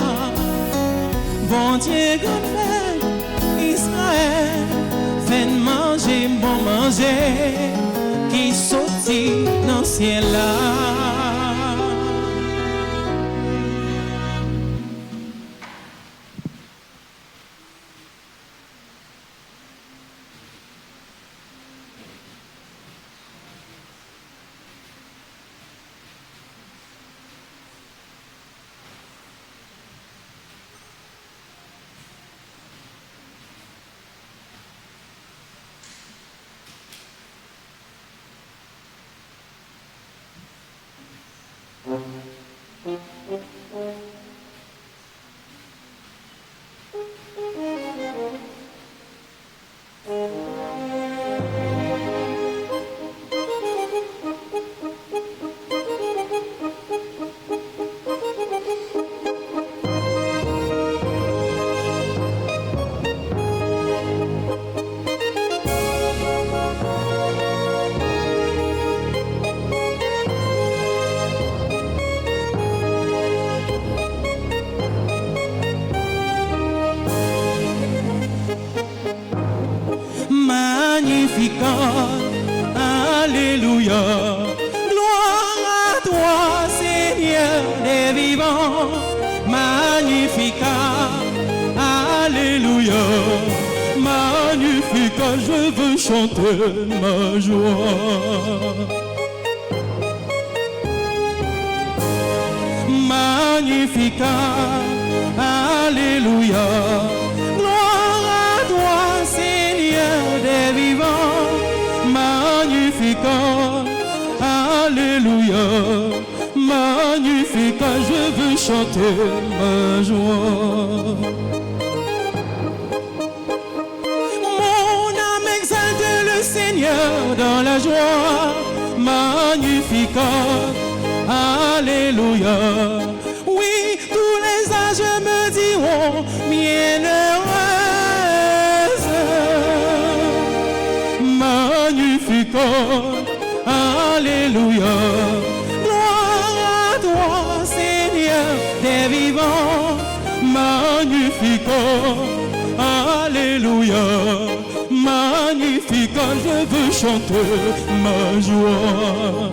Bon Dieu, grand-père Israël, fait manger, bon manger, qui sortit dans le ciel là. Alléluia, gloire à toi, Seigneur des vivants, Magnificat, Alléluia, Magnificat, je veux chanter ma joie. Magnificat, Alléluia, gloire à toi, Seigneur des vivants, Magnificat, Alléluia, Magnificat, je veux chanter ma joie. Mon âme exalte le Seigneur dans la joie, Magnificat, Alléluia. Oui, tous les âges me diront bienheureuse. Magnificat. Alléluia. Gloire à toi, Seigneur des vivants. Magnificat. Alléluia. Magnificat, je veux chanter ma joie.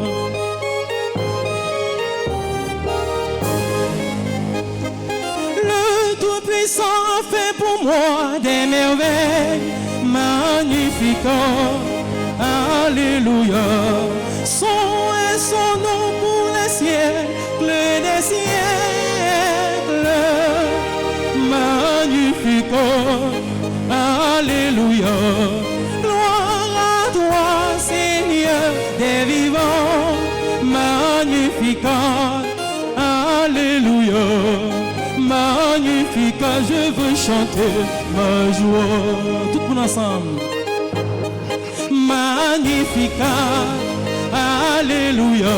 Le Tout-Puissant a fait pour moi des merveilles. Magnificat. Alléluia. Son et son nom pour les siècles des siècles. Magnificat. Alléluia. Gloire à toi, Seigneur des vivants. Magnificat. Alléluia. Magnificat, je veux chanter ma joie. Tout le monde ensemble. Magnificat. Alléluia.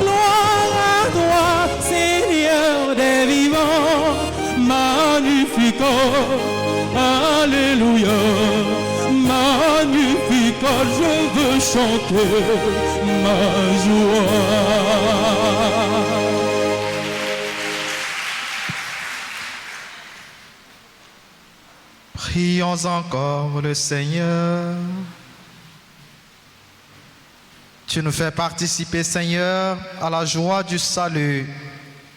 Gloire à toi, Seigneur des vivants. Magnificat. Alléluia. Magnificat, je veux chanter ma joie. Prions encore le Seigneur. Tu nous fais participer, Seigneur, à la joie du salut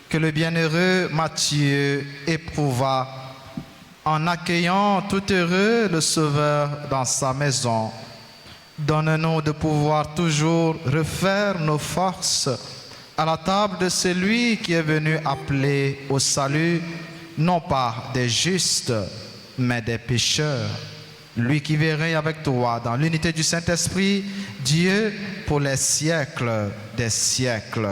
que le bienheureux Matthieu éprouva en accueillant tout heureux le Sauveur dans sa maison. Donne-nous de pouvoir toujours refaire nos forces à la table de celui qui est venu appeler au salut, non pas des justes, mais des pécheurs. Lui qui verrait avec toi dans l'unité du Saint-Esprit, Dieu pour les siècles des siècles.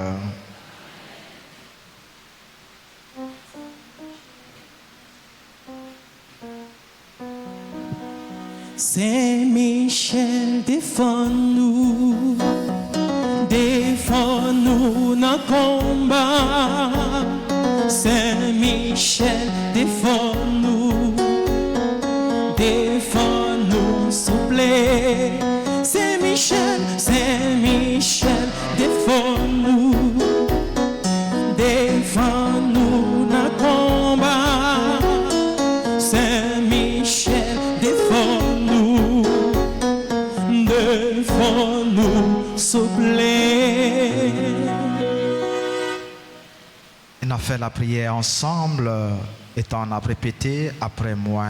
Saint-Michel, défends-nous, défends-nous dans le combat. Saint-Michel, défends-nous, défends-nous, s'il vous plaît. Saint-Michel, Saint-Michel, défends-nous, défends-nous dans le combat. Saint-Michel, défends-nous, défends-nous, s'il vous plaît. On a fait la prière ensemble et on a répété après moi.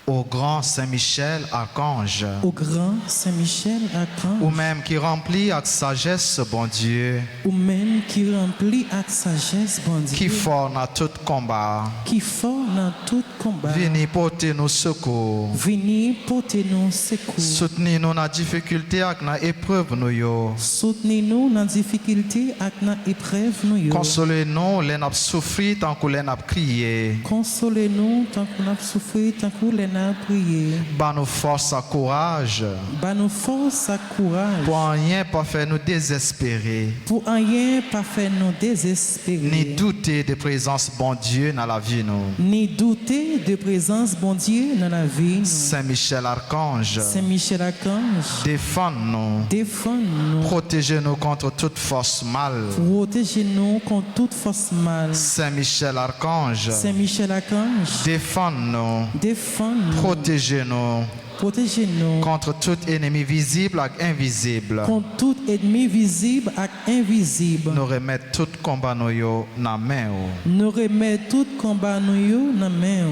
Au grand Saint-Michel, archange, Au grand Saint-Michel, archange, ou même qui remplit avec sagesse, bon Dieu, ou même qui remplit avec sagesse, bon Dieu, qui fort dans tout combat, qui fort dans tout combat, venez porter nos secours, venez porter nos secours, soutenir nous dans la difficulté avec la épreuve nous yo, soutenez-nous dans la difficulté avec la épreuve nous yo. consolez nous les n'a souffrir tant que les n'a crié, Consolez-nous tant qu'on a souffert, tant qu'on a prié. ban nous force à courage, Ban nous force à courage. pour rien pas faire nous désespérer, Pour rien pas faire nous désespérer. ni douter de présence bon Dieu dans la vie nous. Ni douter de présence bon Dieu dans la vie. nous. Saint-Michel archange, Saint-Michel archange, défends-nous, défends-nous. protégez-nous contre toute force mal. Protégez-nous contre toute force mal. Saint-Michel archange, Saint-Michel archange, défends-nous, défends-nous. protégez-nous Protégez-nous contre tout ennemi visible et invisible. contre tout ennemi visible et invisible. Nous remettons tout combat nous yo dans la main. Nous remettons tout combat nous yo dans la main.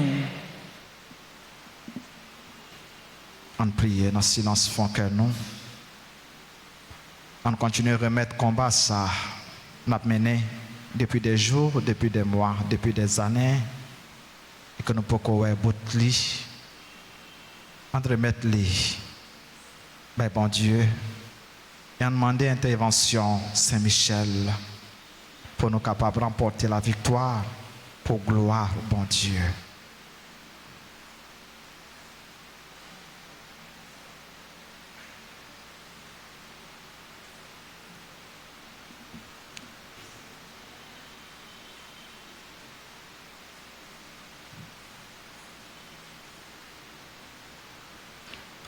On prie dans le silence fond que nous. On continue à remettre combat ça. Nous avons mené depuis des jours, depuis des mois, depuis des années. Et que nous pouvons voir bout de lui. On remettre lui. Ben bon Dieu. Et on demande intervention Saint-Michel pour nous capables de remporter la victoire pour gloire bon Dieu.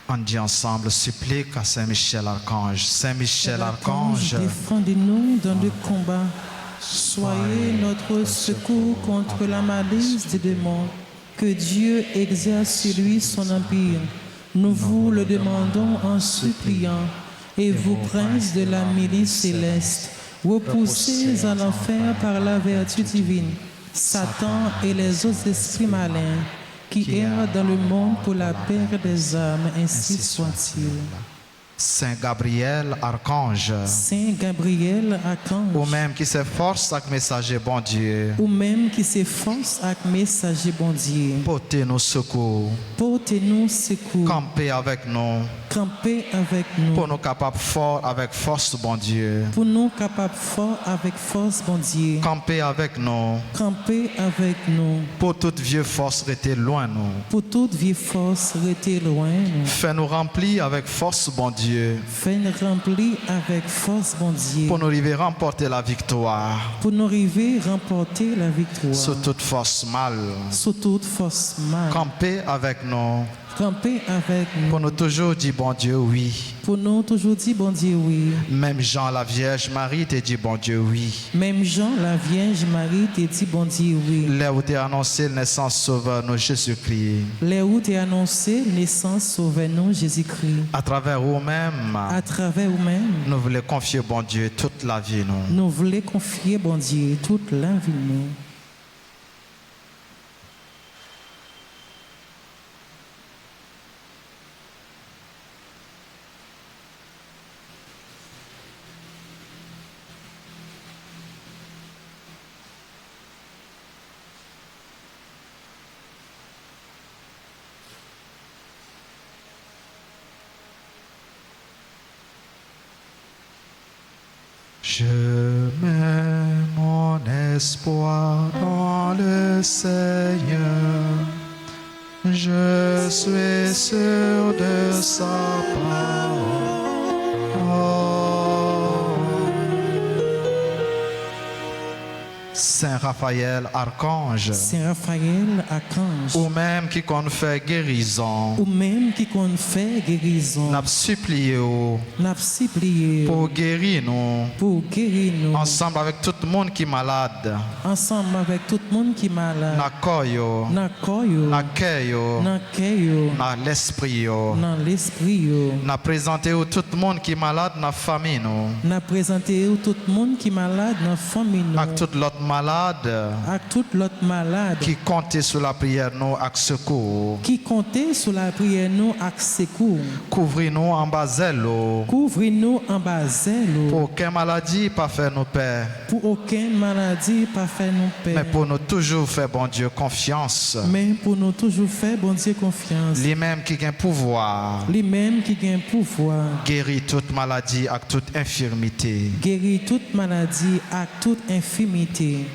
On dit ensemble, supplique à Saint Michel Archange. Saint Michel Archange, défendez-nous dans le combat. Soyez notre secours contre la malice des démons. Que Dieu exerce sur lui son empire. Nous vous le demandons en suppliant. Et vous, princes de la milice céleste, repoussés à l'enfer par la vertu divine, Satan et les autres esprits malins qui errent dans le monde pour la perte des âmes, ainsi soit-il. Saint Gabriel Archange, Saint Gabriel Archange, ou même qui s'efforce avec messager bon Dieu, ou même qui s'efforce avec messager bon Dieu, portez-nous secours, portez-nous secours, campez avec nous, campez avec nous, pour nous capables fort avec force bon Dieu, pour nous capables fort avec force bon Dieu, campez avec nous, campez avec nous, pour toute vieille force rester loin nous, pour toute vieille force rester loin nous, fais-nous remplir avec force bon Dieu, fais-nous remplir avec force bon Dieu, pour nous arriver à remporter la victoire pour nous arriver remporter la victoire sur toute force mal, sur toute force mal, campez avec nous, campez avec nous, pour nous toujours dire bon Dieu oui, pour nous toujours dire bon Dieu oui. même Jean la Vierge Marie te dit bon Dieu oui, Même Jean, la Vierge Marie, te dit bon Dieu oui. là où t'es annoncé la naissance sauveur nous Jésus-Christ, Les où t'es annoncé naissance sauveur-nous Jésus-Christ. à travers vous-même, À travers vous-même, nous voulons confier bon Dieu toute la vie nous. nous voulons confier bon Dieu toute la vie nous. Je mets mon espoir dans le Seigneur, je suis sûr de sa parole. Saint Raphaël Archange, Saint Raphaël Archange, ou même qui qu'on fait guérison, ou même qui qu'on fait guérison, n'a supplié n'a supplié pour guérir nous, pour guérir nous, ensemble avec tout le monde qui est malade, ensemble avec tout le monde qui est malade, n'a koyo, n'a koyo, n'a keyo, n'a keyo, n'a l'esprit yo, dans l'esprit yo. n'a présenté tout le monde qui est malade dans la famille nous, N'a présenté tout le monde qui est malade dans la famille nous, avec tout l'autre malade à tout l'autre malade qui comptait sur la prière nous avec secours, qui comptait sur la prière nous avec secours. couvrez-nous en bas zèle, Couvrez-nous en bas zèle, pour aucune maladie pas faire nos pères, pour aucune maladie pas faire nous mais peur, pour nous toujours faire bon Dieu confiance, mais pour nous toujours faire bon Dieu confiance. lui-même qui a un pouvoir, Lui-même qui a un pouvoir, guérit toute maladie avec toute infirmité. guérit toute maladie avec toute infirmité.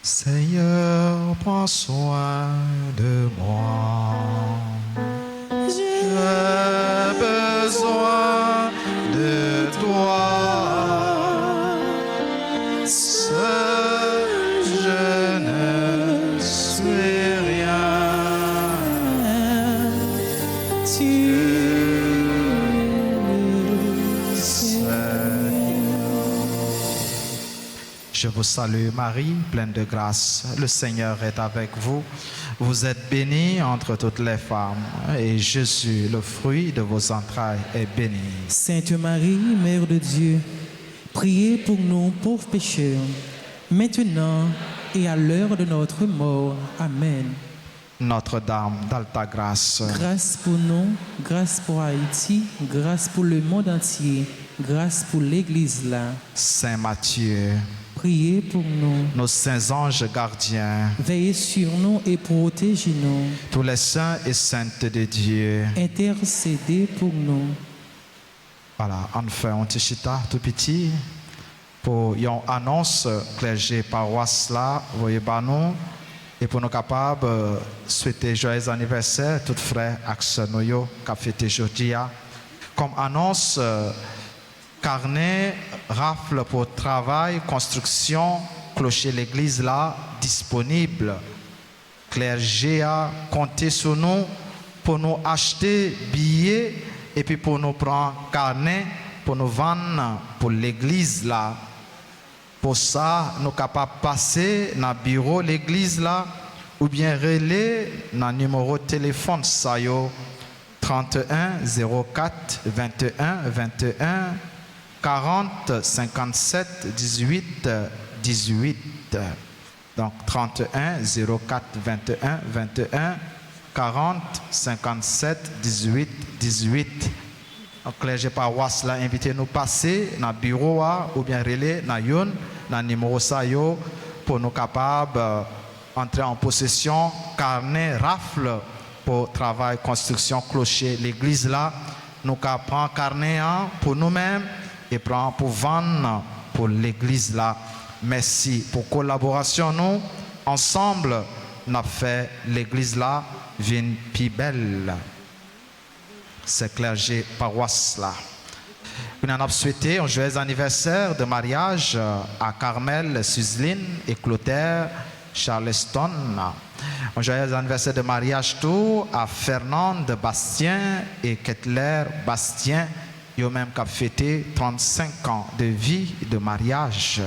Seigneur, prends soin de moi. J'ai besoin de toi. Seul, je ne suis rien. Tu Je vous salue Marie, pleine de grâce. Le Seigneur est avec vous. Vous êtes bénie entre toutes les femmes. Et Jésus, le fruit de vos entrailles, est béni. Sainte Marie, Mère de Dieu, priez pour nous pauvres pécheurs, maintenant et à l'heure de notre mort. Amen. Notre-Dame d'Alta Grâce, Grâce pour nous, grâce pour Haïti, grâce pour le monde entier, grâce pour l'Église là. Saint Matthieu, Priez pour nous, nos saints anges gardiens, veillez sur nous et protégez-nous. tous les saints et saintes de Dieu. Intercédez pour nous. Voilà, on fait un petit chita tout petit pour une annonce clergé paroisse là, voyez pas nous, et pour nous capables souhaiter joyeux anniversaire, tout frères, action nous qui a fêté aujourd'hui. Comme annonce, carnet, rafle pour travail, construction, clocher l'église là, disponible. Clergé a compté sur nous pour nous acheter billets et puis pour nous prendre carnet, pour nous vendre pour l'église là. Pour ça, nous sommes capables de passer dans le bureau l'église là ou bien relais dans le numéro de téléphone ça yo 31 04 21 21 40 57 18 18. Donc 31 04 21 21 40 57 18 18. Donc clergé paroisse là invité nous passer dans le bureau ou bien relais dans le numéro ça yo pour nous capables entrer en possession carnet rafle pour travail construction clocher l'église là nous prend carnet pour nous-mêmes et prend pour vendre pour l'église là. Merci pour collaboration nous ensemble nous avons fait l'église là vienne plus belle. C'est clergé paroisse là. Nous avons souhaité un joyeux anniversaire de mariage à Carmel Suzline et Clotaire Charleston. Un joyeux anniversaire de mariage tout à Fernande Bastien et Kettler Bastien. Ils ont même fêté 35 ans de vie de mariage.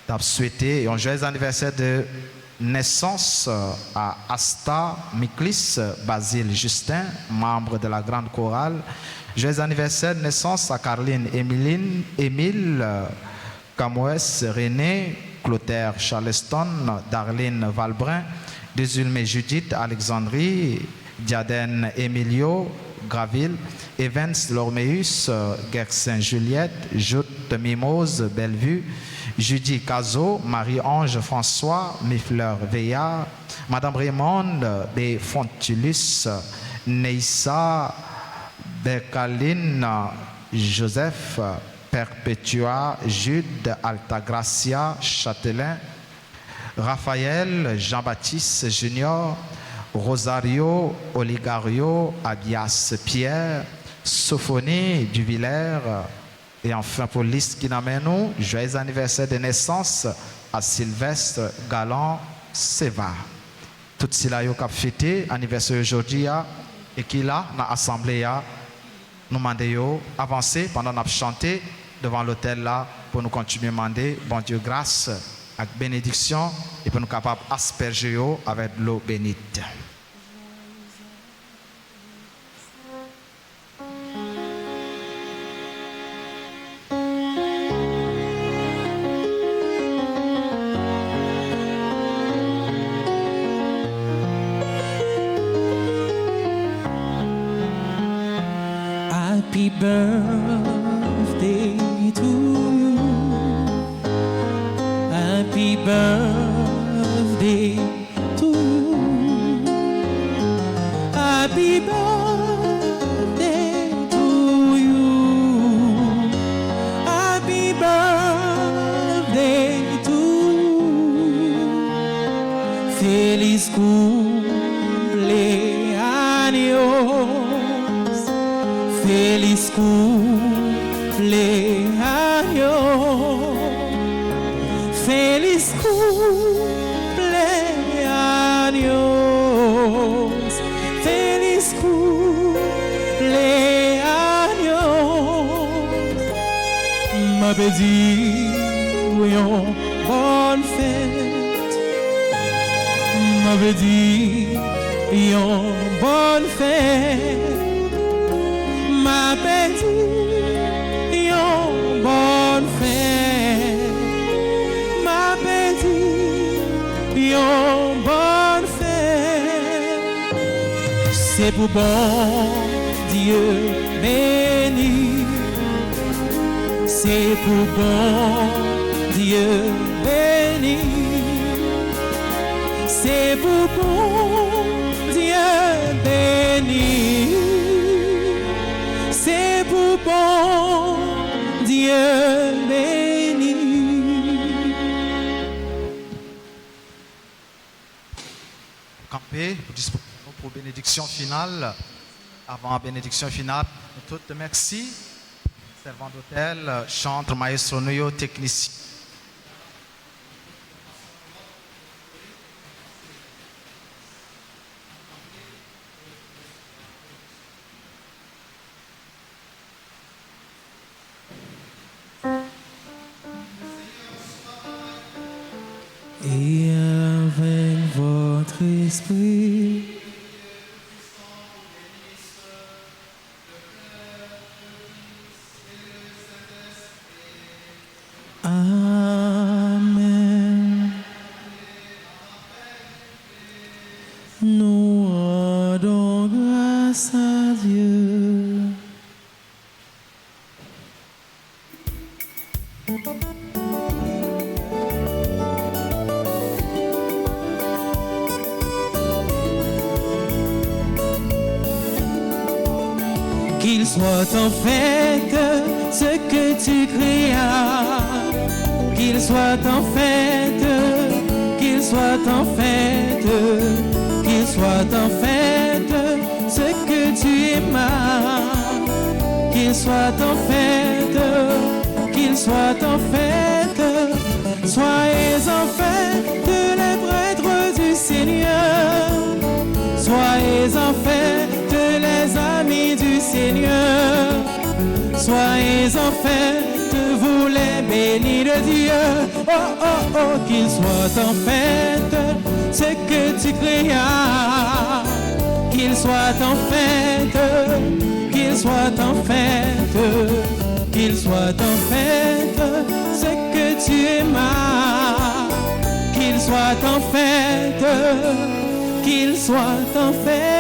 Nous avons souhaité un joyeux anniversaire de naissance à Asta Miklis Basile Justin, membre de la Grande Chorale. Joyeux anniversaire de naissance à Caroline Émile Camouès René Clotaire Charleston, Darlene Valbrin, Désulmé Judith Alexandrie, Diadène Emilio Graville, Evans Lormeus, Gersin Juliette, Joute Mimose Bellevue, Judy Cazot, Marie-Ange François, Mifleur Veillard, Madame Raymonde B. Fontulus, Neissa Bercaline Joseph, Perpetua Jude Altagracia Châtelain, Raphaël Jean-Baptiste Junior, Rosario Oligario Abias Pierre, Sophonie Duvillers, et enfin pour liste qui n'amène nous, joyeux anniversaire de naissance à Sylvestre Galant Seva. Tout cela yo cap fêté anniversaire aujourd'hui et qui là dans l'assemblée nous demandons avancer pendant qu'on chanté devant l'autel là pour nous continuer à demander bon Dieu grâce avec bénédiction et pour nous capables asperger avec de l'eau bénite. Happy birthday to you. Happy birthday to you. Happy birthday to you. Happy birthday to you. Feliz cumpleaños. Feliz cumpleaños, feliz cumpleaños, feliz cumpleaños. Ma petite, bonne fête. Ma petite, bonne fête. Ma petite, bonne fête. Ma petite, bonne fête. C'est pour bon Dieu béni. C'est pour bon Dieu béni. C'est pour bon Dieu béni. C'est pour bon Dieu béni. Camper pour bénédiction finale. Avant la bénédiction finale, Tout merci. Servant d'hôtel, chantre, maestro, nous, technicien. Et avec votre esprit, Amen. Nous rendons grâce à Dieu. Qu'il soit en fait ce que tu créas, qu'il soit en fait, qu'il soit en fait, qu'il soit en fait ce que tu aimas, qu'il soit en fait, qu'il soit en fait, soyez en fait les prêtres du Seigneur, soyez en fait les amis du Seigneur, soyez en fait, vous les bénis de Dieu. Oh, oh, oh, qu'il soit en fait ce que tu créas, qu'il soit en fait, qu'il soit en fait, qu'il soit en fait ce que tu aimas, qu'il soit en fait, qu'il soit en fait.